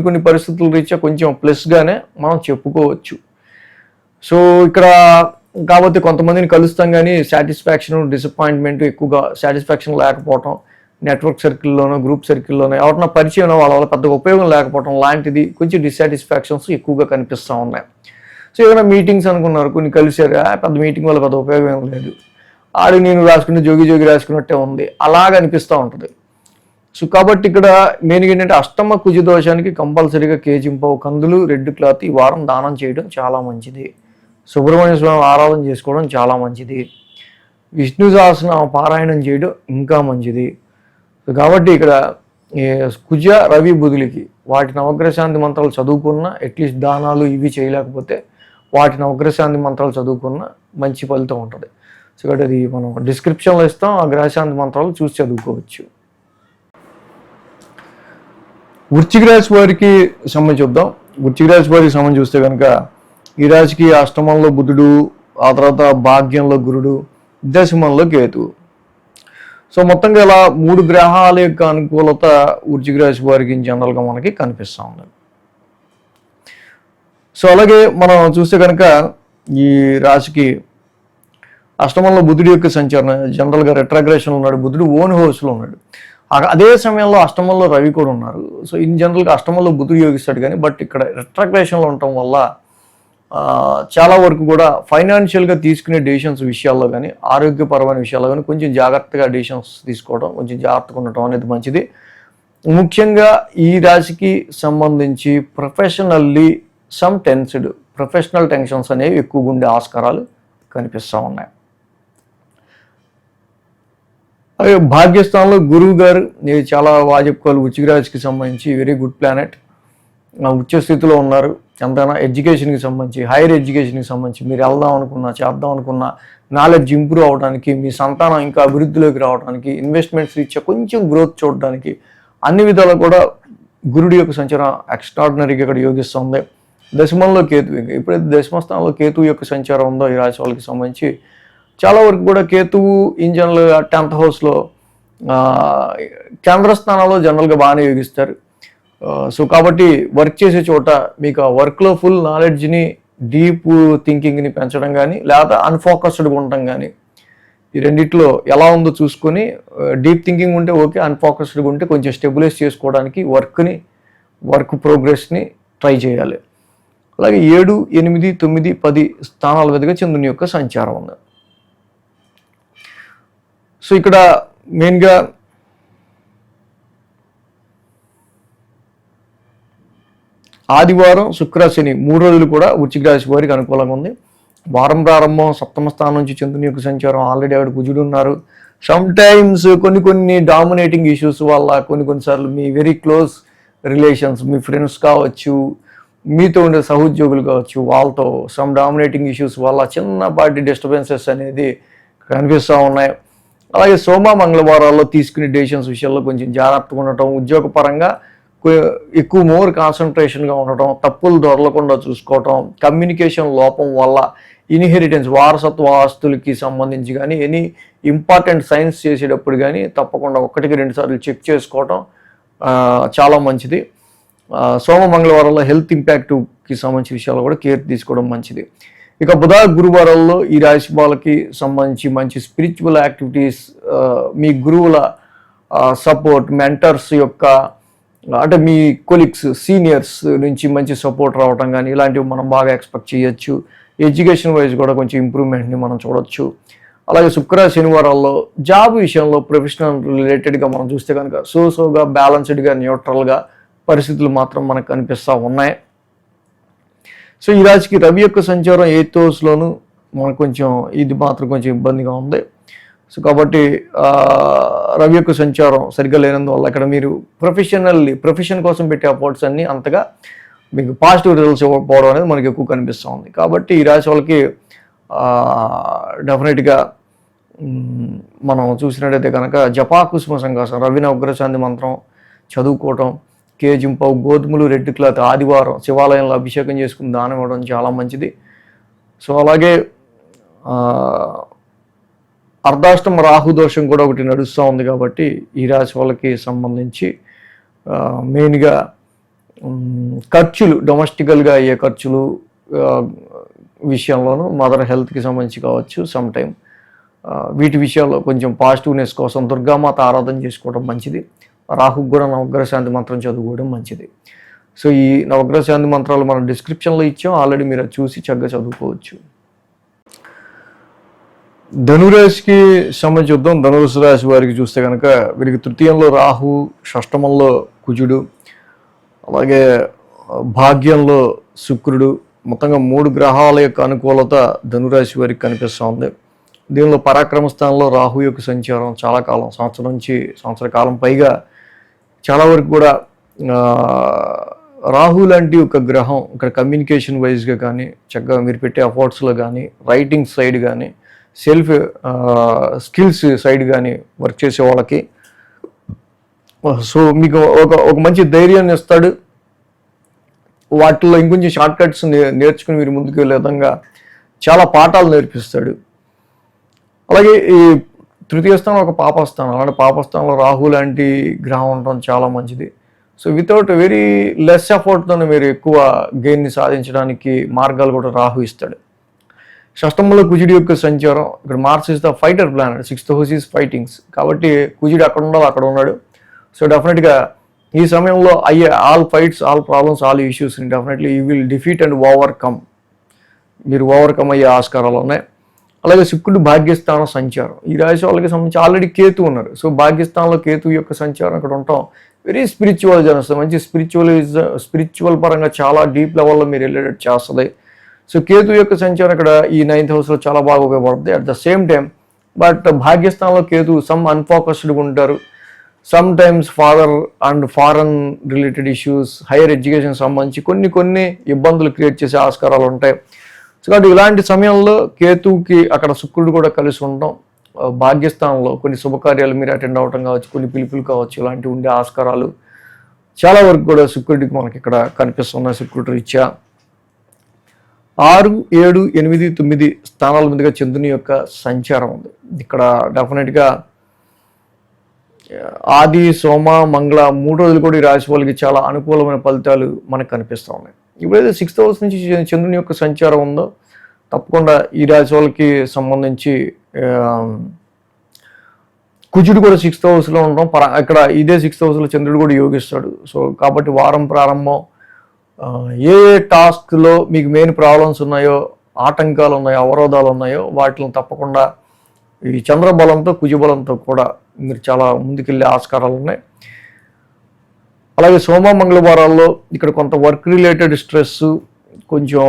S1: కొన్ని పరిస్థితుల రీత్యా కొంచెం ప్లస్గానే మనం చెప్పుకోవచ్చు. సో ఇక్కడ కాబట్టి కొంతమందిని కలుస్తాం కానీ సాటిస్ఫాక్షన్, డిసప్పాయింట్మెంట్, ఎక్కువగా సాటిస్ఫాక్షన్ లేకపోవటం, నెట్వర్క్ సర్కిల్లోనో, గ్రూప్ సర్కిల్లోనో ఎవరన్నా పరిచయం వాళ్ళ వల్ల పెద్దగా ఉపయోగం లేకపోవడం లాంటిది కొంచెం డిస్సాటిస్ఫాక్షన్స్ ఎక్కువగా కనిపిస్తూ ఉన్నాయి. సో ఏదైనా మీటింగ్స్ అనుకున్నారు, కొన్ని కలిసారు, పెద్ద మీటింగ్ వల్ల పెద్ద ఉపయోగం ఏం లేదు, ఆడి నేను రాసుకుంటే జోగి రాసుకున్నట్టే ఉంది, అలాగ అనిపిస్తూ ఉంటుంది. సో కాబట్టి ఇక్కడ మెయిన్గా ఏంటంటే అష్టమ కుజ దోషానికి కంపల్సరీగా కేజింపావు కందులు, రెడ్ క్లాత్ ఈ వారం దానం చేయడం చాలా మంచిది. సుబ్రహ్మణ్య స్వామి ఆరాధన చేసుకోవడం చాలా మంచిది. విష్ణు సహస్రనామ పారాయణం చేయడం ఇంకా మంచిది. కాబట్టి ఇక్కడ కుజ, రవి, బుధులకి వాటి నవగ్రహశాంతి మంత్రాలు చదువుకున్న, అట్లీస్ట్ దానాలు ఇవి చేయలేకపోతే వాటి నవగ్రహశాంతి మంత్రాలు చదువుకున్న మంచి ఫలితం ఉంటుంది. సో కాబట్టి అది మనం డిస్క్రిప్షన్లో ఇస్తాం, ఆ గ్రహశాంతి మంత్రాలు చూసి చదువుకోవచ్చు. వృశ్చిక రాశి వారికి సంబంధించి చూద్దాం. వృశ్చిక రాశి వారికి సంబంధించి చూస్తే కనుక ఈ రాశికి అష్టమంలో బుధుడు, ఆ తర్వాత భాగ్యంలో గురుడు, దశమంలో కేతువు. సో మొత్తంగా ఇలా 3 గ్రహాల యొక్క అనుకూలత వృశ్చిక రాశి వారికి జనరల్గా మనకి కనిపిస్తూ ఉంది. సో అలాగే మనం చూస్తే కనుక ఈ రాశికి అష్టమంలో బుధుడి యొక్క సంచారం జనరల్గా రెట్రాగ్రేషన్లో ఉన్నాడు. బుధుడు ఓన్ హౌస్లో ఉన్నాడు. అదే సమయంలో అష్టమంలో రవి కూడా ఉన్నారు. సో ఇన్ జనరల్గా అష్టమంలో బుధుడు యోగిస్తాడు కానీ బట్ ఇక్కడ రెట్రాగ్రేషన్లో ఉండటం వల్ల చాలా వరకు కూడా ఫైనాన్షియల్గా తీసుకునే డెసిషన్స్ విషయాల్లో కానీ ఆరోగ్యపరమైన విషయాల్లో కానీ కొంచెం జాగ్రత్తగా డెసిషన్స్ తీసుకోవడం, కొంచెం జాగ్రత్తగా ఉండటం అనేది మంచిది. ముఖ్యంగా ఈ రాశికి సంబంధించి ప్రొఫెషనల్ టెన్షన్స్ అనేవి ఎక్కువగా ఉండే ఆస్కారాలు కనిపిస్తూ ఉన్నాయి. అలాగే భాగ్యస్థానంలో గురువు గారు చాలా బాగా చెప్పుకోవాలి. వృశ్చిక రాశికి సంబంధించి వెరీ గుడ్ ప్లానెట్, ఉచ్చ స్థితిలో ఉన్నారు. ఎంతైనా ఎడ్యుకేషన్కి సంబంధించి, హైయర్ ఎడ్యుకేషన్కి సంబంధించి మీరు వెళ్దాం అనుకున్నా, చేద్దాం అనుకున్నా, నాలెడ్జ్ ఇంప్రూవ్ అవడానికి, మీ సంతానం ఇంకా అభివృద్ధిలోకి రావడానికి, ఇన్వెస్ట్మెంట్స్ రీత్యా కొంచెం గ్రోత్ చూడడానికి అన్ని విధాలు కూడా గురుడి యొక్క సంచారం ఎక్స్ట్రాడినరీగా ఇక్కడ యోగిస్తుంది. దశమంలో కేతు, ఎప్పుడైతే దశమ స్థానంలో కేతువు యొక్క సంచారం ఉందో ఈ రాశి వాళ్ళకి సంబంధించి చాలా వరకు కూడా కేతువు ఇన్ జనరల్గా 10th హౌస్లో కేంద్రస్థానంలో జనరల్గా బాగానే యోగిస్తారు. సో కాబట్టి వర్క్ చేసే చోట మీకు ఆ వర్క్లో ఫుల్ నాలెడ్జ్ని, డీప్ థింకింగ్ని పెంచడం కానీ లేదా అన్ఫోకస్డ్గా ఉండటం కానీ ఈ రెండిట్లో ఎలా ఉందో చూసుకొని డీప్ థింకింగ్ ఉంటే ఓకే, అన్ఫోకస్డ్గా ఉంటే కొంచెం స్టెబిలైజ్ చేసుకోవడానికి వర్క్ ప్రోగ్రెస్ని ట్రై చేయాలి. అలాగే 7, 8, 9, 10 స్థానాల మీదుగా చంద్రుని యొక్క సంచారం ఉంది. సో ఇక్కడ మెయిన్గా ఆదివారం, శుక్ర, శని 3 రోజులు కూడా వృశ్చిక రాశి వారికి అనుకూలంగా ఉంది. వారం ప్రారంభం 7వ స్థానం నుంచి చంద్రుని యొక్క సంచారం, ఆల్రెడీ ఆవిడ కుజుడు ఉన్నారు. సమ్ టైమ్స్ కొన్ని డామినేటింగ్ ఇష్యూస్ వల్ల కొన్నిసార్లు మీ వెరీ క్లోజ్ రిలేషన్స్, మీ ఫ్రెండ్స్ కావచ్చు, మీతో ఉండే సహోద్యోగులు కావచ్చు, వాళ్ళతో సమ్ డామినేటింగ్ ఇష్యూస్ వల్ల చిన్నపాటి డిస్టర్బెన్సెస్ అనేది కనిపిస్తూ ఉన్నాయి. అలాగే సోమ, మంగళవారాల్లో తీసుకునే డెసిషన్స్ విషయాల్లో కొంచెం జాగ్రత్తగా ఉండటం, ఉద్యోగపరంగా ఎక్కువ మోర్ కాన్సన్ట్రేషన్గా ఉండటం, తప్పులు దొరలకుండా చూసుకోవటం, కమ్యూనికేషన్ లోపం వల్ల ఇన్హెరిటెన్స్, వారసత్వ ఆస్తులకి సంబంధించి కానీ ఎనీ ఇంపార్టెంట్ సైన్స్ చేసేటప్పుడు కానీ తప్పకుండా 1-2 సార్లు చెక్ చేసుకోవటం చాలా మంచిది. సోమ, మంగళవారాల్లో హెల్త్ ఇంపాక్ట్కి సంబంధించిన విషయాలు కూడా కేర్ తీసుకోవడం మంచిది. ఇక బుధ, గురువారాల్లో ఈ రాశి వాళ్ళకి సంబంధించి మంచి స్పిరిచువల్ యాక్టివిటీస్, మీ గురువుల సపోర్ట్, మెంటర్స్ యొక్క అంటే మీ కొలీగ్స్, సీనియర్స్ నుంచి మంచి సపోర్ట్ రావటం కానీ ఇలాంటివి మనం బాగా ఎక్స్పెక్ట్ చేయొచ్చు. ఎడ్యుకేషన్ వైజ్ కూడా కొంచెం ఇంప్రూవ్మెంట్ని మనం చూడొచ్చు. అలాగే శుక్ర, శనివారాల్లో జాబ్ విషయంలో ప్రొఫెషనల్ రిలేటెడ్గా మనం చూస్తే కనుక సోగా బ్యాలెన్స్డ్గా, న్యూట్రల్గా పరిస్థితులు మాత్రం మనకు కనిపిస్తూ ఉన్నాయి. సో ఈ రాశికి రవి యొక్క సంచారం 8th హౌస్లోను మనకు కొంచెం ఇది మాత్రం కొంచెం ఇబ్బందిగా ఉంది. సో కాబట్టి రవి యొక్క సంచారం సరిగ్గా లేనందువల్ల ఇక్కడ మీరు ప్రొఫెషన్ కోసం పెట్టే అఫోర్ట్స్ అన్నీ అంతగా మీకు పాజిటివ్ రిజల్ట్స్ ఇవ్వకపోవడం అనేది మనకి ఎక్కువ కనిపిస్తూ ఉంది. కాబట్టి ఈ రాశి వాళ్ళకి డెఫినెట్గా మనం చూసినట్టయితే కనుక జపాకుసుమ సంకాసం, రవి నవగ్రహశాంతి మంత్రం చదువుకోవటం, కేజింపావు గోధుమలు, రెడ్ క్లాత్ ఆదివారం శివాలయంలో అభిషేకం చేసుకుని దానం ఇవ్వడం చాలా మంచిది. సో అలాగే అర్ధాష్టమ రాహు దోషం కూడా ఒకటి నడుస్తూ ఉంది. కాబట్టి ఈ రాశి వాళ్ళకి సంబంధించి మెయిన్గా ఖర్చులు, డొమెస్టికల్గా అయ్యే ఖర్చులు విషయంలోనూ, మదర్ హెల్త్కి సంబంధించి కావచ్చు, సమ్ టైమ్ వీటి విషయాల్లో కొంచెం పాజిటివ్నెస్ కోసం దుర్గామాత ఆరాధన చేసుకోవడం మంచిది. రాహుకు కూడా నవగ్రహ శాంతి మంత్రం చదువుకోవడం మంచిది. సో ఈ నవగ్రహ శాంతి మంత్రాలు మనం డిస్క్రిప్షన్లో ఇచ్చాం, ఆల్రెడీ మీరు చూసి చక్కగా చదువుకోవచ్చు. ధనురాశికి సంబంధించి చూద్దాం. ధనుసు రాశి వారికి చూస్తే కనుక వీరికి 3వ రాహు, 6వ కుజుడు, అలాగే భాగ్యంలో శుక్రుడు, మొత్తంగా 3 గ్రహాల యొక్క అనుకూలత ధనురాశి వారికి కనిపిస్తూ ఉంది. దీనిలో పరాక్రమ స్థానంలో రాహు యొక్క సంచారం చాలా కాలం, సంవత్సర కాలం పైగా చాలా వరకు కూడా రాహు లాంటి ఒక గ్రహం ఇక్కడ కమ్యూనికేషన్ వైజ్గా కానీ, చక్కగా మీరు పెట్టే అఫోర్ట్స్లో కానీ, రైటింగ్ సైడ్ కానీ, సెల్ఫ్ స్కిల్స్ సైడ్ కానీ వర్క్ చేసే వాళ్ళకి సో మీకు ఒక మంచి ధైర్యాన్ని ఇస్తాడు. వాటిల్లో ఇంకొంచెం షార్ట్ కట్స్ నేర్చుకుని మీరు ముందుకు వెళ్ళే విధంగా చాలా పాఠాలు నేర్పిస్తాడు. అలాగే ఈ తృతీయ స్థానం ఒక పాపస్థానం, అలాంటి పాపస్థానంలో రాహు లాంటి గ్రహం ఉండడం చాలా మంచిది. సో వితౌట్ వెరీ లెస్ ఎఫర్ట్తోనే మీరు ఎక్కువ గెయిన్ని సాధించడానికి మార్గాలు కూడా రాహు ఇస్తాడు. షష్టమంలో కుజుడి యొక్క సంచారం, ఇక్కడ Mars is the fighter planet, 6th house is fightings, కాబట్టి కుజుడు అక్కడ ఉండాలి, అక్కడ ఉన్నాడు. సో డెఫినెట్గా ఈ సమయంలో అయ్యే all fights, all problems, all ఇష్యూస్ని definitely you will defeat and overcome, మీరు ఓవర్కమ్ అయ్యే ఆస్కారాలు ఉన్నాయి. అలాగే శుక్రుడు భాగ్యస్థానం సంచారం, ఈ రాశి వాళ్ళకి సంబంధించి ఆల్రెడీ కేతు ఉన్నారు. సో భాగ్యస్థానంలో కేతు యొక్క సంచారం అక్కడ ఉండటం వెరీ స్పిరిచువల్ జనస్తుంది, మంచి స్పిరిచువల్ పరంగా చాలా డీప్ లెవెల్లో మీరు వెళ్ళేటట్టు చేస్తుంది. సో కేతు యొక్క సంచారం ఇక్కడ ఈ 9th హౌస్లో చాలా బాగా ఉపయోగపడుతుంది. At the same time but భాగ్యస్థానంలో కేతు సమ్ అన్ఫోకస్డ్గా ఉంటారు. Some times father and foreign related issues, higher education సంబంధించి కొన్ని ఇబ్బందులు క్రియేట్ చేసే ఆస్కారాలు ఉంటాయి. సో కాబట్టి ఇలాంటి సమయంలో కేతువుకి అక్కడ శుక్రుడు కూడా కలిసి ఉండటం, భాగ్యస్థానంలో కొన్ని శుభకార్యాలు మీరు అటెండ్ అవ్వటం కావచ్చు, కొన్ని పిలుపులు కావచ్చు, ఇలాంటివి ఉండే ఆస్కారాలు చాలా వరకు కూడా శుక్రుడికి మనకి ఇక్కడ కనిపిస్తున్నాయి. శుక్రుడు రీత్యా 6, 7, 8, 9 స్థానాల మీదుగా చంద్రుని యొక్క సంచారం ఉంది. ఇక్కడ డెఫినెట్గా ఆది, సోమ, మంగళ 3 రోజులు కూడా ఈ రాశి వాళ్ళకి చాలా అనుకూలమైన ఫలితాలు మనకు కనిపిస్తూ ఉన్నాయి. ఇప్పుడైతే 6th హౌస్ నుంచి చంద్రుని యొక్క సంచారం ఉందో తప్పకుండా ఈ రాశి వాళ్ళకి సంబంధించి కుజుడు కూడా 6th హౌస్లో ఉండడం, ఇక్కడ ఇదే 6th హౌస్లో చంద్రుడు కూడా యోగిస్తాడు. సో కాబట్టి వారం ప్రారంభం ఏ టాస్క్లో మీకు మెయిన్ ప్రాబ్లమ్స్ ఉన్నాయో, ఆటంకాలు ఉన్నాయో, అవరోధాలు ఉన్నాయో వాటిని తప్పకుండా ఈ చంద్రబలంతో కుజబలంతో కూడా మీరు చాలా ముందుకెళ్ళే ఆస్కారాలు ఉన్నాయి. అలాగే సోమ మంగళవారాల్లో ఇక్కడ కొంత వర్క్ రిలేటెడ్ స్ట్రెస్, కొంచెం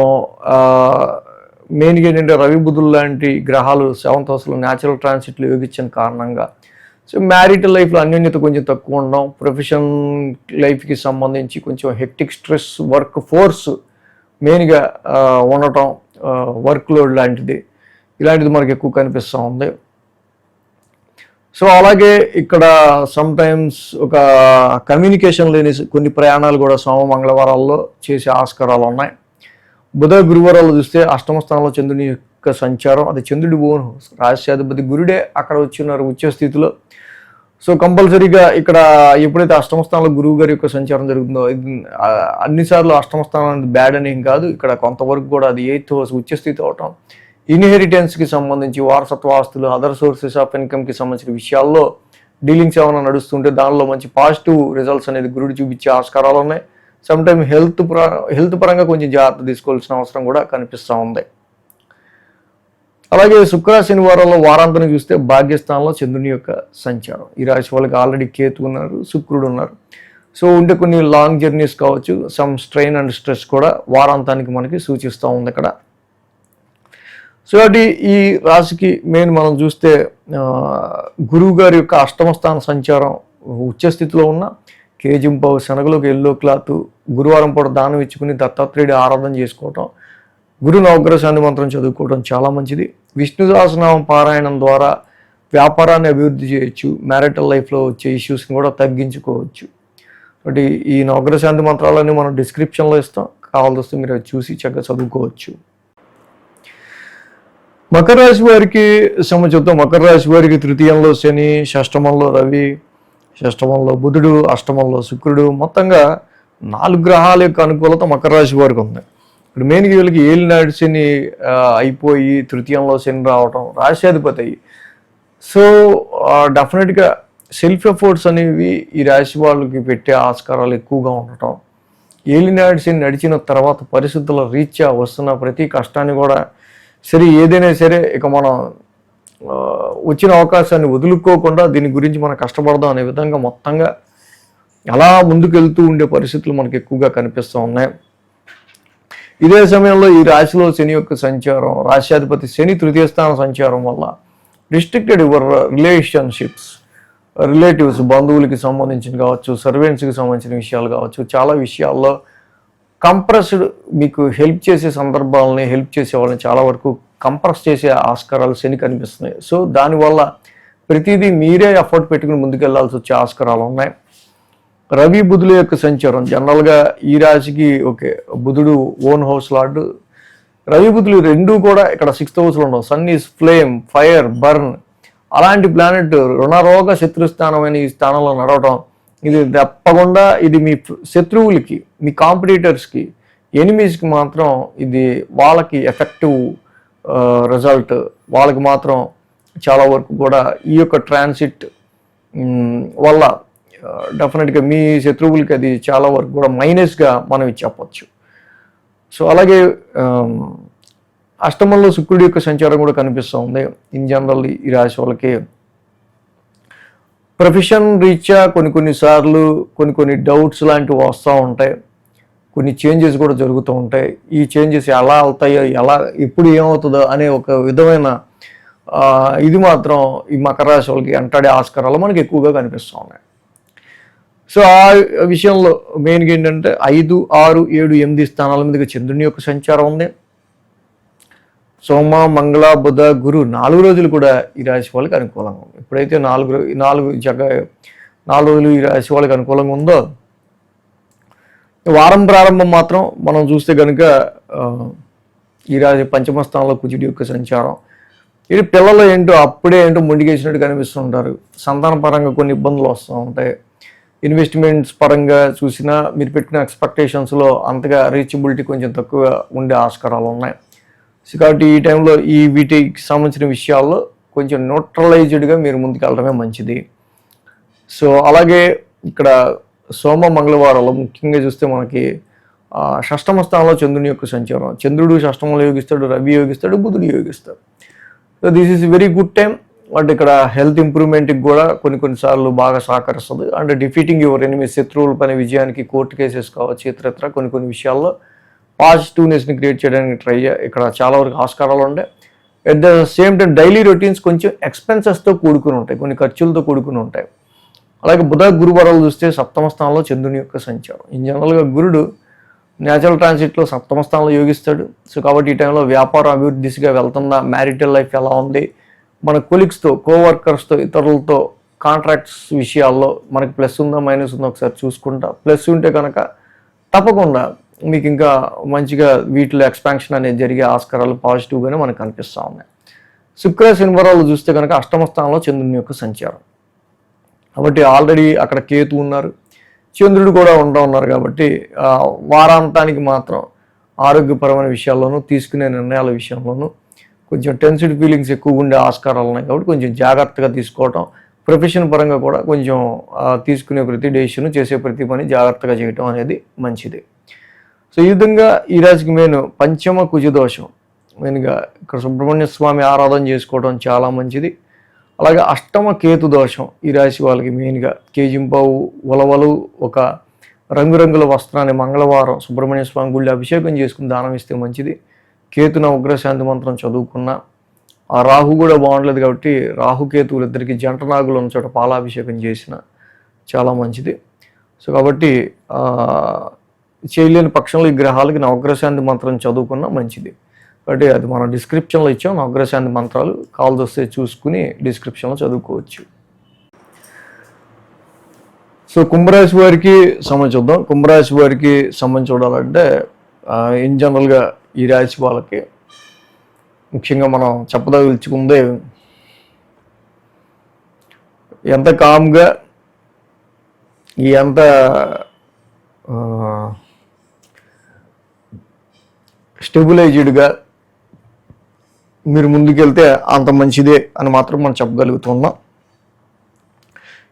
S1: మెయిన్గా ఏంటంటే రవి బుధులు లాంటి గ్రహాలు 7th హౌస్లో న్యాచురల్ ట్రాన్సిట్లు యోగించిన కారణంగా సో మ్యారిటల్ లైఫ్లో అన్యోన్యత కొంచెం తక్కువ ఉండడం, ప్రొఫెషన్ లైఫ్కి సంబంధించి కొంచెం హెక్టిక్ స్ట్రెస్, వర్క్ ఫోర్స్ మెయిన్గా ఉండటం, వర్క్ లోడ్ లాంటిది ఇలాంటిది మనకు ఎక్కువ కనిపిస్తూ ఉంది. సో అలాగే ఇక్కడ సమ్ టైమ్స్ ఒక కమ్యూనికేషన్ లేని కొన్ని ప్రయాణాలు కూడా సోమ మంగళవారాల్లో చేసే ఆస్కారాలు ఉన్నాయి. బుధ గురువారాలు చూస్తే 8వ స్థానంలో చంద్రుని యొక్క సంచారం, అది చంద్రుడి ఓన్ హౌస్, రాష్ట్రాధిపతి గురుడే అక్కడ వచ్చినారు ఉచ్చ స్థితిలో. సో కంపల్సరీగా ఇక్కడ ఎప్పుడైతే 8వ స్థానంలో గురువు గారి యొక్క సంచారం జరుగుతుందో, అన్నిసార్లు 8వ స్థానం అనేది బ్యాడ్ అని ఏం కాదు, ఇక్కడ కొంతవరకు కూడా అది 8th హౌస్ ఉచ్చ స్థితి అవటం, ఇన్హెరిటెన్స్కి సంబంధించి వారసత్వ ఆస్తులు, అదర్ సోర్సెస్ ఆఫ్ ఇన్కమ్కి సంబంధించిన విషయాల్లో డీలింగ్స్ ఏమైనా నడుస్తుంటే దానిలో మంచి పాజిటివ్ రిజల్ట్స్ అనేది గురుడు చూపించే ఆస్కారాలు ఉన్నాయి. సమ్ టైమ్ హెల్త్ పరంగా కొంచెం జాగ్రత్త తీసుకోవాల్సిన అవసరం కూడా కనిపిస్తూ ఉంది. అలాగే శుక్ర శనివారాల్లో వారాంతం చూస్తే భాగ్యస్థానంలో చంద్రుని యొక్క సంచారం, ఈ రాశి వాళ్ళకి ఆల్రెడీ కేతు ఉన్నారు, శుక్రుడు ఉన్నారు. సో ఉంటే కొన్ని లాంగ్ జర్నీస్ కావచ్చు, సమ్ స్ట్రెయిన్ అండ్ స్ట్రెస్ కూడా వారాంతానికి మనకి సూచిస్తూ ఉంది ఇక్కడ. సో అది ఈ రాశికి మెయిన్ మనం చూస్తే గురువు గారి యొక్క 8వ స్థాన సంచారం ఉచ్చస్థితిలో ఉన్న కేజింపావు శనగలకు ఎల్లో క్లాత్, గురువారం పూట దానం ఇచ్చుకుని దత్తాత్రేయుడి ఆరాధన చేసుకోవటం, గురు నవగ్రహ శాంతి మంత్రం చదువుకోవడం చాలా మంచిది. విష్ణు సహస్రనామం పారాయణం ద్వారా వ్యాపారాన్ని అభివృద్ధి చేయొచ్చు, మ్యారిటల్ లైఫ్లో వచ్చే ఇష్యూస్ని కూడా తగ్గించుకోవచ్చు. కాబట్టి ఈ నవగ్రహ శాంతి మంత్రాలన్నీ మనం డిస్క్రిప్షన్లో ఇస్తాం, కావాల్సి వస్తే మీరు చూసి చక్కగా చదువుకోవచ్చు. మకర రాశి వారికి చూద్దాం. మకర రాశి వారికి 3థంలో శని, షష్టమంలో రవి, షష్టమంలో బుధుడు, అష్టమంలో శుక్రుడు, మొత్తంగా 4 గ్రహాల యొక్క అనుకూలత మకర రాశి వారికి ఉంది. ఇప్పుడు మెయిన్గా వీళ్ళకి ఏలినాడు శని అయిపోయి 3థంలో శని రావటం, రాశ్యాధిపతి అయ్యి, సో డెఫినెట్గా సెల్ఫ్ ఎఫర్ట్స్ అనేవి ఈ రాశి వాళ్ళకి పెట్టే ఆస్కారాలు ఎక్కువగా ఉండటం, ఏలినాడు శని నడిచిన తర్వాత పరిస్థితుల రీత్యా వస్తున్న ప్రతి కష్టాన్ని కూడా సరే ఏదైనా సరే ఇక మనం వచ్చిన అవకాశాన్ని వదులుకోకుండా దీని గురించి మనం కష్టపడదాం అనే విధంగా మొత్తంగా అలా ముందుకెళ్తూ ఉండే పరిస్థితులు మనకు ఎక్కువగా కనిపిస్తూ ఉన్నాయి. ఇదే సమయంలో ఈ రాశిలో శని యొక్క సంచారం, రాశ్యాధిపతి శని 3వ స్థాన సంచారం వల్ల రిస్ట్రిక్టెడ్ యువర్ రిలేషన్షిప్స్, రిలేటివ్స్, బంధువులకి సంబంధించిన కావచ్చు, సర్వెంట్స్కి సంబంధించిన విషయాలు కావచ్చు, చాలా విషయాల్లో కంప్రెస్డ్ మీకు హెల్ప్ చేసే సందర్భాలని, హెల్ప్ చేసే వాళ్ళని చాలా వరకు కంప్రెస్ చేసే ఆస్కారాలు శని కనిపిస్తున్నాయి. సో దానివల్ల ప్రతిదీ మీరే ఎఫర్ట్ పెట్టుకుని ముందుకెళ్లాల్సి వచ్చే ఆస్కారాలు ఉన్నాయి. రవి బుధుల యొక్క సంచారం జనరల్గా ఈ రాశికి ఓకే, బుధుడు ఓన్ హౌస్ లార్డ్. రవి బుధులు రెండూ కూడా ఇక్కడ 6th హౌస్లో ఉండవు. Sun is flame, fire, burn. అలాంటి ప్లానెట్ రుణరోగ శత్రుస్థానమైన ఈ స్థానంలో నడవటం, ఇది తప్పకుండా ఇది మీ శత్రువులకి, మీ కాంపిటీటర్స్కి, ఎనిమీస్కి మాత్రం ఇది వాళ్ళకి ఎఫెక్టివ్ రిజల్ట్. వాళ్ళకి మాత్రం చాలా వరకు కూడా ఈ యొక్క ట్రాన్సిట్ వల్ల డెఫినెట్గా మీ శత్రువులకి అది చాలా వరకు కూడా మైనస్గా మనం చెప్పచ్చు. సో అలాగే అష్టమంలో శుక్రుడి యొక్క సంచారం కూడా కనిపిస్తూ ఉంది. ఇన్ జనరల్ ఈ రాశి వాళ్ళకి ప్రొఫెషన్ రీత్యా కొన్నిసార్లు కొన్ని డౌట్స్ లాంటివి వస్తూ ఉంటాయి. కొన్ని చేంజెస్ కూడా జరుగుతూ ఉంటాయి. ఈ చేంజెస్ ఎలా అవుతాయో, ఎప్పుడు ఏమవుతుందో అనే ఒక విధమైన ఇది మాత్రం ఈ మకర రాశి వాళ్ళకి అంటాడే ఆస్కారాలు మనకి ఎక్కువగా కనిపిస్తూ ఉన్నాయి. సో ఆ విషయంలో మెయిన్గా ఏంటంటే 5, 6, 7, 8 స్థానాల మీదకి చంద్రుని యొక్క సంచారం ఉంది. సోమ, మంగళ, బుధ, గురు 4 రోజులు కూడా ఈ రాశి వాళ్ళకి అనుకూలంగా ఉంది. ఎప్పుడైతే 4 రోజులు ఈ రాశి వాళ్ళకి అనుకూలంగా ఉందో, వారం ప్రారంభం మాత్రం మనం చూస్తే కనుక ఈ రాశి పంచమ స్థానంలో కుజుడి యొక్క సంచారం. ఇది పిల్లలు అప్పుడే మొండికేసినట్టు కనిపిస్తుంటారు. సంతాన పరంగా కొన్ని ఇబ్బందులు వస్తూ ఉంటాయి. ఇన్వెస్ట్మెంట్స్ పరంగా చూసినా మీరు పెట్టిన ఎక్స్పెక్టేషన్స్లో అంతగా రీచబిలిటీ కొంచెం తక్కువ ఉండే ఆస్కారాలు ఉన్నాయి. సో కాబట్టి ఈ టైంలో వీటికి సంబంధించిన విషయాల్లో కొంచెం న్యూట్రలైజ్డ్గా మీరు ముందుకు వెళ్ళడమే మంచిది. సో అలాగే ఇక్కడ సోమ, మంగళవారాలు ముఖ్యంగా చూస్తే మనకి షష్టమ స్థానంలో చంద్రుని యొక్క సంచారం. చంద్రుడు షష్టమంలో యోగిస్తాడు, రవి యోగిస్తాడు, బుధుడు యోగిస్తాడు. So this is very good time. But ఇక్కడ హెల్త్ ఇంప్రూవ్మెంట్కి కూడా కొన్నిసార్లు బాగా సహకరిస్తుంది. అండ్ డిఫీటింగ్ యువర్ ఎనిమీ, శత్రువుల పైన విజయానికి కోర్టు కేసెస్ కావచ్చు, ఇతరత్ర కొన్ని విషయాల్లో పాజిటివ్నెస్ని క్రియేట్ చేయడానికి ఇక్కడ చాలా వరకు ఆస్కారాలు ఉంటాయి. At the same time daily routines కొంచెం ఎక్స్పెన్సెస్తో కూడుకుని ఉంటాయి, కొన్ని ఖర్చులతో కూడుకుని ఉంటాయి. అలాగే బుధ, గురువారాలు చూస్తే సప్తమ స్థానంలో చంద్రుని యొక్క సంచారం. ఇన్ జనరల్గా గురుడు న్యాచురల్ ట్రాన్సిట్లో సప్తమ స్థానంలో యోగిస్తాడు. సో కాబట్టి ఈ టైంలో వ్యాపారం అభివృద్ధి దిశగా వెళ్తుందా, మ్యారిటల్ లైఫ్ ఎలా ఉంది, మన కొలీగ్స్తో, కోవర్కర్స్తో, ఇతరులతో కాంట్రాక్ట్స్ విషయాల్లో మనకి ప్లస్ ఉందా మైనస్ ఉందా ఒకసారి చూసుకుంటా. ప్లస్ ఉంటే కనుక తప్పకుండా మీకు ఇంకా మంచిగా వీటిలో ఎక్స్పాన్షన్ అనేది జరిగే ఆస్కారాలు పాజిటివ్గానే మనకు కనిపిస్తూ ఉన్నాయి. శుక్ర, శనివారాలు చూస్తే కనుక అష్టమ స్థానంలో చంద్రుని యొక్క సంచారం. కాబట్టి ఆల్రెడీ అక్కడ కేతు ఉన్నారు, చంద్రుడు కూడా ఉన్నారు. కాబట్టి వారాంతానికి మాత్రం ఆరోగ్యపరమైన విషయాల్లోనూ, తీసుకునే నిర్ణయాల విషయంలోనూ కొంచెం టెన్సిడ్ ఫీలింగ్స్ ఎక్కువగా ఉండే ఆస్కారాలు ఉన్నాయి. కాబట్టి కొంచెం జాగ్రత్తగా తీసుకోవటం, ప్రొఫెషన్ పరంగా కూడా కొంచెం తీసుకునే ప్రతి డెసిషన్, చేసే ప్రతి పని జాగ్రత్తగా చేయటం అనేది మంచిది. సో ఈ విధంగా ఈ రాశికి మెయిన్ పంచమ కుజదోషం. మెయిన్గా ఇక్కడ సుబ్రహ్మణ్య స్వామి ఆరాధన చేసుకోవడం చాలా మంచిది. అలాగే అష్టమ కేతు దోషం ఈ రాశి వాళ్ళకి మెయిన్గా కేజింపావు, ఉలవలు, ఒక రంగురంగుల వస్త్రాన్ని మంగళవారం సుబ్రహ్మణ్య స్వామి గుళ్ళి అభిషేకం చేసుకుని దానం ఇస్తే మంచిది. కేతున ఉగ్రశాంతి మంత్రం చదువుకున్న, ఆ రాహు కూడా బాగుండలేదు కాబట్టి రాహుకేతువులు ఇద్దరికి జంట నాగులు ఉన్న చోట పాలాభిషేకం చేసిన చాలా మంచిది. సో కాబట్టి చేయలేని పక్షంలో ఈ గ్రహాలకి నవగ్రశాంతి మంత్రం చదువుకున్న మంచిది. కాబట్టి అది మనం డిస్క్రిప్షన్లో ఇచ్చాం. నవగ్రశాంతి మంత్రాలు కాల్ వస్తే చూసుకుని డిస్క్రిప్షన్లో చదువుకోవచ్చు. సో కుంభరాశి వారికి సంబంధించి చూద్దాం. కుంభరాశి వారికి సంబంధించి చూడాలంటే ఇన్ జనరల్గా ఈ రాశి వాళ్ళకి ముఖ్యంగా మనం చెప్పదలుచుకుందే ఎంత కామ్గా, ఎంత స్టెబిలైజ్డ్గా మీరు ముందుకెళ్తే అంత మంచిదే అని మాత్రం మనం చెప్పగలుగుతున్నాం.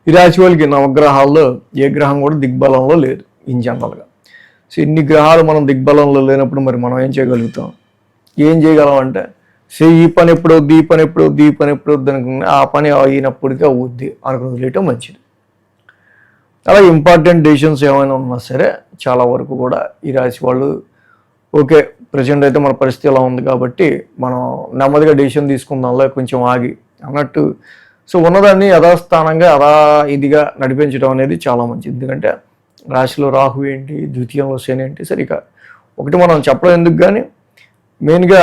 S1: ఈ రాశి వాళ్ళకి నవగ్రహాల్లో ఏ గ్రహం కూడా దిగ్బలంలో లేదు ఇన్ జనరల్గా. సో ఇన్ని గ్రహాలు మనం దిగ్బలంలో లేనప్పుడు మరి మనం ఏం చేయగలుగుతాం? ఏం చేయగలం అంటే ఈ పని ఎప్పుడవుద్ది, ఈ పని ఎప్పుడవుద్ది, ఈ పని ఎప్పుడవుద్ది అనుకున్నా ఆ పని అయినప్పటికీ అవుద్ది అనుకుని వదిలేయటం మంచిది. అలా ఇంపార్టెంట్ డెసిషన్స్ ఏమైనా ఉన్నా సరే చాలా వరకు కూడా ఈ రాశి వాళ్ళు ఓకే, ప్రజెంట్ అయితే మన పరిస్థితి ఎలా ఉంది కాబట్టి మనం నెమ్మదిగా డెసిషన్ తీసుకుందాంలో కొంచెం ఆగి అన్నట్టు. సో ఉన్నదాన్ని యథాస్థానంగా ఇదిగా నడిపించడం అనేది చాలా మంచిది. ఎందుకంటే రాశిలో రాహు ఏంటి, ద్వితీయంలో శని ఏంటి, సరిగా ఒకటి మనం చెప్పడం ఎందుకు. కానీ మెయిన్గా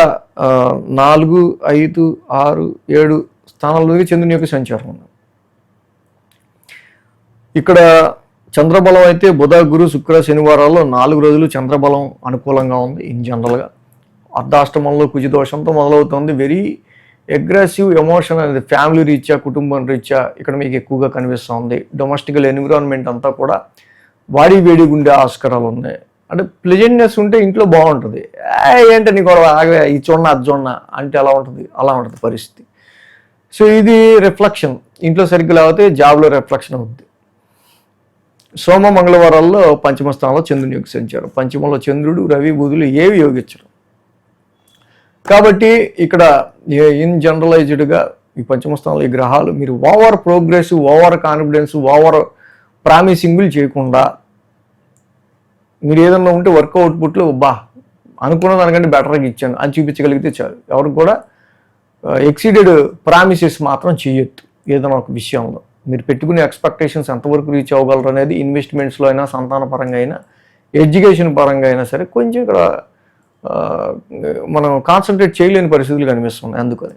S1: 4, 5, 6, 7 స్థానాల చంద్రుని యొక్క సంచారం ఉంది. ఇక్కడ చంద్రబలం అయితే బుధ గురు శుక్ర శనివారాల్లో 4 రోజులు చంద్రబలం అనుకూలంగా ఉంది ఇన్ జనరల్గా. అర్ధాష్టమంలో కుజదోషంతో మొదలవుతుంది. వెరీ అగ్రెసివ్ ఎమోషన్ అనేది ఫ్యామిలీ రీత్యా, కుటుంబం రీత్యా ఇక్కడ మీకు ఎక్కువగా కనిపిస్తుంది. డొమెస్టికల్ ఎన్విరాన్మెంట్ అంతా కూడా వాడి వేడిగా ఉండే ఆస్కారాలు ఉన్నాయి. అంటే ప్లెజెంట్నెస్ ఉంటే ఇంట్లో బాగుంటుంది. ఏంటంటే నీకు ఈ చూడ అది చూడ అంటే అలా ఉంటుంది పరిస్థితి. సో ఇది రిఫ్లెక్షన్. ఇంట్లో సరిగ్గా లేకపోతే జాబ్లో రిఫ్లెక్షన్ అవుద్ది. సోమ మంగళవారాల్లో పంచమ స్థానంలో చంద్రుని యొక్క సంచారం. పంచమంలో చంద్రుడు, రవి, బుధులు ఏవి యోగించరు. కాబట్టి ఇక్కడ ఇన్ జనరలైజ్డ్గా ఈ పంచమ స్థానంలో ఈ గ్రహాలు మీరు over progressive, over confidence, over ప్రామిసింగ్లు చేయకుండా మీరు ఏదన్నా ఉంటే వర్క్ అవుట్పుట్లు అనుకున్న దానికంటే బెటర్గా ఇచ్చాను అని చూపించగలిగితే చాలు. ఎవరికి కూడా ఎక్సీడెడ్ ప్రామిసెస్ మాత్రం చేయొద్దు. ఏదైనా ఒక విషయంలో మీరు పెట్టుకునే ఎక్స్పెక్టేషన్స్ ఎంతవరకు రీచ్ అవ్వగలరు అనేది ఇన్వెస్ట్మెంట్స్లో అయినా, సంతాన పరంగా అయినా, ఎడ్యుకేషన్ పరంగా అయినా సరే కొంచెం ఇక్కడ మనం కాన్సన్ట్రేట్ చేయలేని పరిస్థితులు కనిపిస్తుంది. అందుకని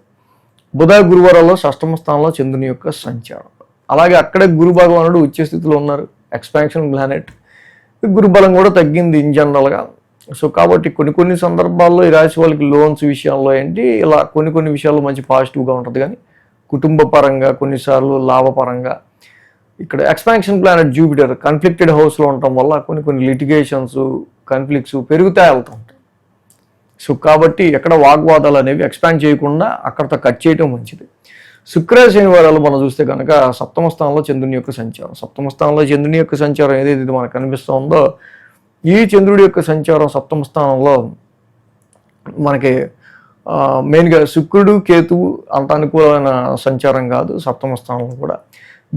S1: బుధ గురువారాల్లో షష్టమ స్థానంలో చంద్రుని యొక్క సంచారం. అలాగే అక్కడే గురు భగవానుడు ఉచ్చ స్థితిలో ఉన్నారు. Expansion planet. గురుబలం కూడా తగ్గింది ఇన్ జనరల్గా. సో కాబట్టి కొన్ని సందర్భాల్లో ఈ రాశి వాళ్ళకి లోన్స్ విషయాల్లో ఏంటి ఇలా కొన్ని విషయాల్లో మంచి పాజిటివ్గా ఉంటుంది. కానీ కుటుంబ పరంగా, కొన్నిసార్లు లాభపరంగా ఇక్కడ ఎక్స్పాన్షన్ ప్లానెట్ జూపిటర్ కన్ఫ్లిక్టెడ్ హౌస్లో ఉండటం వల్ల కొన్ని లిటిగేషన్స్, కాన్ఫ్లిక్ట్స్ పెరుగుతాయి వెళ్తూ ఉంటాయి. సో కాబట్టి ఎక్కడ వాగ్వాదాలు అనేవి ఎక్స్పాండ్ చేయకుండా అక్కడితో కట్ చేయటం మంచిది. శుక్ర శనివారాలు మనం చూస్తే కనుక సప్తమ స్థానంలో చంద్రుని యొక్క సంచారం. సప్తమ స్థానంలో చంద్రుని యొక్క సంచారం ఏదైతే మనకు కనిపిస్తుందో ఈ చంద్రుడి యొక్క సంచారం సప్తమ స్థానంలో మనకి మెయిన్గా శుక్రుడు, కేతువు అంత అనుకూలమైన సంచారం కాదు. సప్తమ స్థానంలో కూడా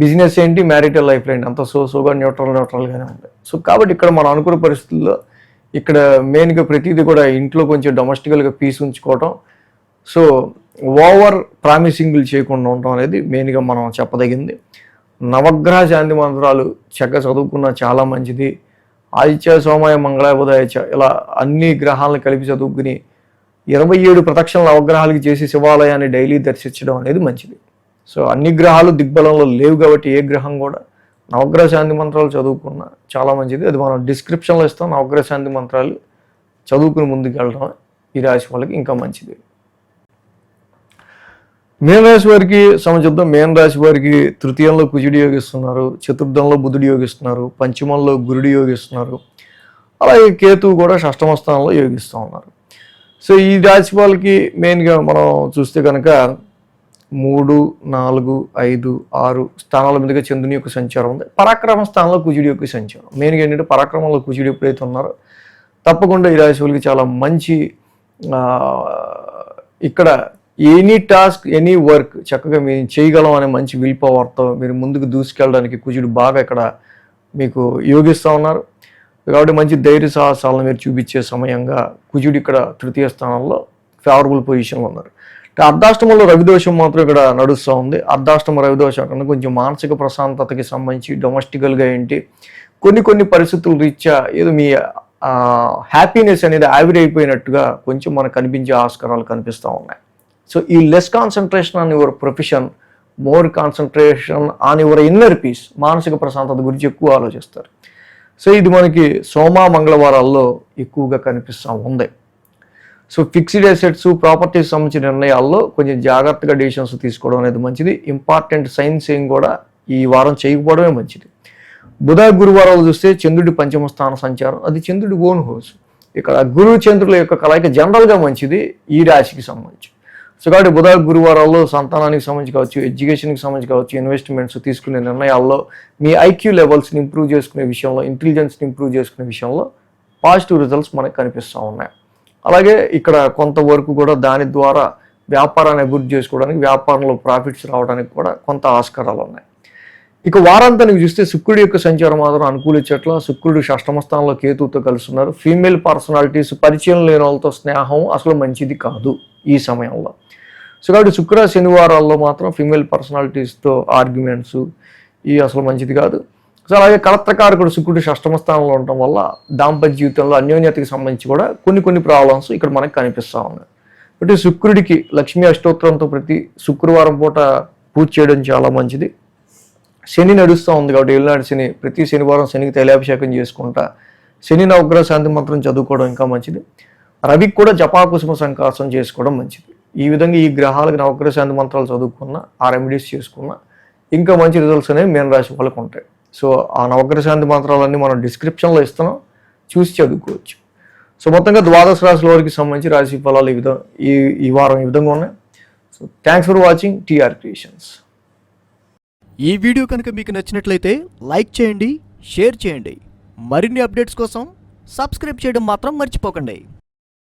S1: బిజినెస్ ఏంటి, మ్యారిటల్ లైఫ్ ఏంటి అంత సోగా న్యూట్రల్గానే ఉంటాయి. సో కాబట్టి ఇక్కడ మనం అనుకున్న పరిస్థితుల్లో ఇక్కడ మెయిన్గా ప్రతిదీ కూడా ఇంట్లో కొంచెం డొమెస్టికల్గా పీస్ ఉంచుకోవటం, సో ఓవర్ ప్రామిసింగ్లు చేయకుండా ఉండటం అనేది మెయిన్గా మనం చెప్పదగింది. నవగ్రహ శాంతి మంత్రాలు చక్కగా చదువుకున్న చాలా మంచిది. ఆదిత్య, సోమాయ, మంగళ, బుధాయచ ఇలా అన్ని గ్రహాలను కలిపి చదువుకుని 27 ప్రదక్షిణలు నవగ్రహాలకి చేసి శివాలయాన్ని డైలీ దర్శించడం అనేది మంచిది. సో అన్ని గ్రహాలు దిగ్బలంలో లేవు కాబట్టి ఏ గ్రహం కూడా నవగ్రహ శాంతి మంత్రాలు చదువుకున్న చాలా మంచిది. అది మనం డిస్క్రిప్షన్లో ఇస్తాం. నవగ్రహ శాంతి మంత్రాలు చదువుకుని ముందుకు వెళ్ళడం ఈ రాశి వాళ్ళకి ఇంకా మంచిది. మేన రాశి వారికి సమచిద్దాం. మేన రాశి వారికి తృతీయంలో కుజుడు యోగిస్తున్నారు, చతుర్థంలో బుధుడు యోగిస్తున్నారు, పంచమంలో గురుడు యోగిస్తున్నారు, అలాగే కేతువు కూడా షష్టమ స్థానంలో యోగిస్తూ ఉన్నారు. సో ఈ రాశి వాళ్ళకి మెయిన్గా మనం చూస్తే కనుక 3, 4, 5, 6 స్థానాల మీదుగా చంద్రుని యొక్క సంచారం ఉంది. పరాక్రమ స్థానంలో కుజుడి యొక్క సంచారం. మెయిన్గా ఏంటంటే పరాక్రమంలో కుజుడు ఎప్పుడైతే ఉన్నారో తప్పకుండా ఈ రాశి వాళ్ళకి చాలా మంచి ఇక్కడ ఎనీ టాస్క్, ఎనీ వర్క్ చక్కగా మీరు చేయగలం అనే మంచి విల్ పవర్తో మీరు ముందుకు దూసుకెళ్ళడానికి కుజుడు బాగా ఇక్కడ మీకు యోగిస్తూ ఉన్నారు. కాబట్టి మంచి ధైర్య సాహసాలను మీరు చూపించే సమయంగా కుజుడు ఇక్కడ తృతీయ స్థానంలో ఫేవరబుల్ పొజిషన్లో ఉన్నారు. అర్ధాష్టమంలో రవిదోషం మాత్రం ఇక్కడ నడుస్తూ ఉంది. అర్ధాష్టమ రవిదోషం కన్నా కొంచెం మానసిక ప్రశాంతతకి సంబంధించి డొమెస్టికల్గా ఏంటి కొన్ని పరిస్థితుల రీత్యా ఏదో మీ హ్యాపీనెస్ అనేది ఆవిరైపోయినట్టుగా కొంచెం మనకు కనిపించే ఆస్కారాలు కనిపిస్తూ ఉన్నాయి. సో ఈ less concentration on your profession, more concentration on your inner peace, మానసిక ప్రశాంతత గురించి ఎక్కువ ఆలోచిస్తారు. సో ఇది మనకి సోమ మంగళవారాల్లో ఎక్కువగా కనిపిస్తూ ఉంది. సో ఫిక్స్డ్ అసెట్స్, ప్రాపర్టీస్ సంబంధించిన నిర్ణయాల్లో కొంచెం జాగ్రత్తగా డెసిషన్స్ తీసుకోవడం అనేది మంచిది. ఇంపార్టెంట్ సైన్స్ ఏం కూడా ఈ వారం చేయకపోవడమే మంచిది. బుధ గురువారాలు చూస్తే చంద్రుడి పంచమ స్థాన సంచారం, అది చంద్రుడి ఓన్ హౌస్. ఇక్కడ గురు చంద్రుల యొక్క కలయిక జనరల్గా మంచిది ఈ రాశికి సంబంధించి. సో కాబట్టి బుధ గురువారాల్లో సంతానానికి సంబంధించి కావచ్చు, ఎడ్యుకేషన్కి సంబంధించి కావచ్చు, ఇన్వెస్ట్మెంట్స్ తీసుకునే నిర్ణయాల్లో మీ ఐక్యూ లెవెల్స్ని ఇంప్రూవ్ చేసుకునే విషయంలో, ఇంటెలిజెన్స్ని ఇంప్రూవ్ చేసుకునే విషయంలో పాజిటివ్ రిజల్ట్స్ మనకు కనిపిస్తూ ఉన్నాయి. అలాగే ఇక్కడ కొంతవరకు కూడా దాని ద్వారా వ్యాపారాన్ని అభివృద్ధి చేసుకోవడానికి, వ్యాపారంలో ప్రాఫిట్స్ రావడానికి కూడా కొంత ఆస్కారాలు ఉన్నాయి. ఇక వారాంతానికి చూస్తే శుక్రుడి యొక్క సంచారం మాత్రం అనుకూలించట్ల. శుక్రుడు షష్టమ స్థానంలో కేతువుతో కలుస్తున్నారు. ఫీమేల్ పర్సనాలిటీస్, పరిచయం లేని వాళ్ళతో స్నేహం అసలు మంచిది కాదు ఈ సమయంలో. సో కాబట్టి శుక్ర శనివారాల్లో మాత్రం ఫీమేల్ పర్సనాలిటీస్తో ఆర్గ్యుమెంట్స్ ఇవి అసలు మంచిది కాదు. సో అలాగే కలత్రకారకుడు శుక్రుడు షష్టమ స్థానంలో ఉండటం వల్ల దాంపత్య జీవితంలో అన్యోన్యతకి సంబంధించి కూడా కొన్ని ప్రాబ్లమ్స్ ఇక్కడ మనకు కనిపిస్తూ ఉన్నాయి. అంటే శుక్రుడికి లక్ష్మీ అష్టోత్తరంతో ప్రతి శుక్రవారం పూట పూజ చేయడం చాలా మంచిది. శని నడుస్తూ ఉంది కాబట్టి ఏలినాటి శని, ప్రతి శనివారం శనికి తైలాభిషేకం చేసుకుంటా శని నవగ్రహ శాంతి మంత్రం చదువుకోవడం ఇంకా మంచిది. రవికి కూడా జపాకుసుమ సంకాసం చేసుకోవడం మంచిది. ఈ విధంగా ఈ గ్రహాలకు నవగ్రహ శాంతి మంత్రాలు చదువుకున్నా, ఆ రెమెడీస్ చేసుకున్నా ఇంకా మంచి రిజల్ట్స్ అనేవి మీన రాశి వాళ్ళకు ఉంటాయి. సో ఆ నవగ్రహ శాంతి మంత్రాలన్నీ మనం డిస్క్రిప్షన్లో ఇస్తున్నాం, చూసి చదువుకోవచ్చు. సో మొత్తంగా ద్వాదశ రాశుల వారికి సంబంధించి రాశి ఫలాలు ఈ వారం ఈ విధంగా ఉన్నాయి. So thanks for watching TR creations.
S2: ఈ వీడియో కనుక మీకు నచ్చినట్లయితే లైక్ చేయండి, షేర్ చేయండి. మరిన్ని అప్డేట్స్ కోసం సబ్స్క్రైబ్ చేయడం మాత్రం మర్చిపోకండి.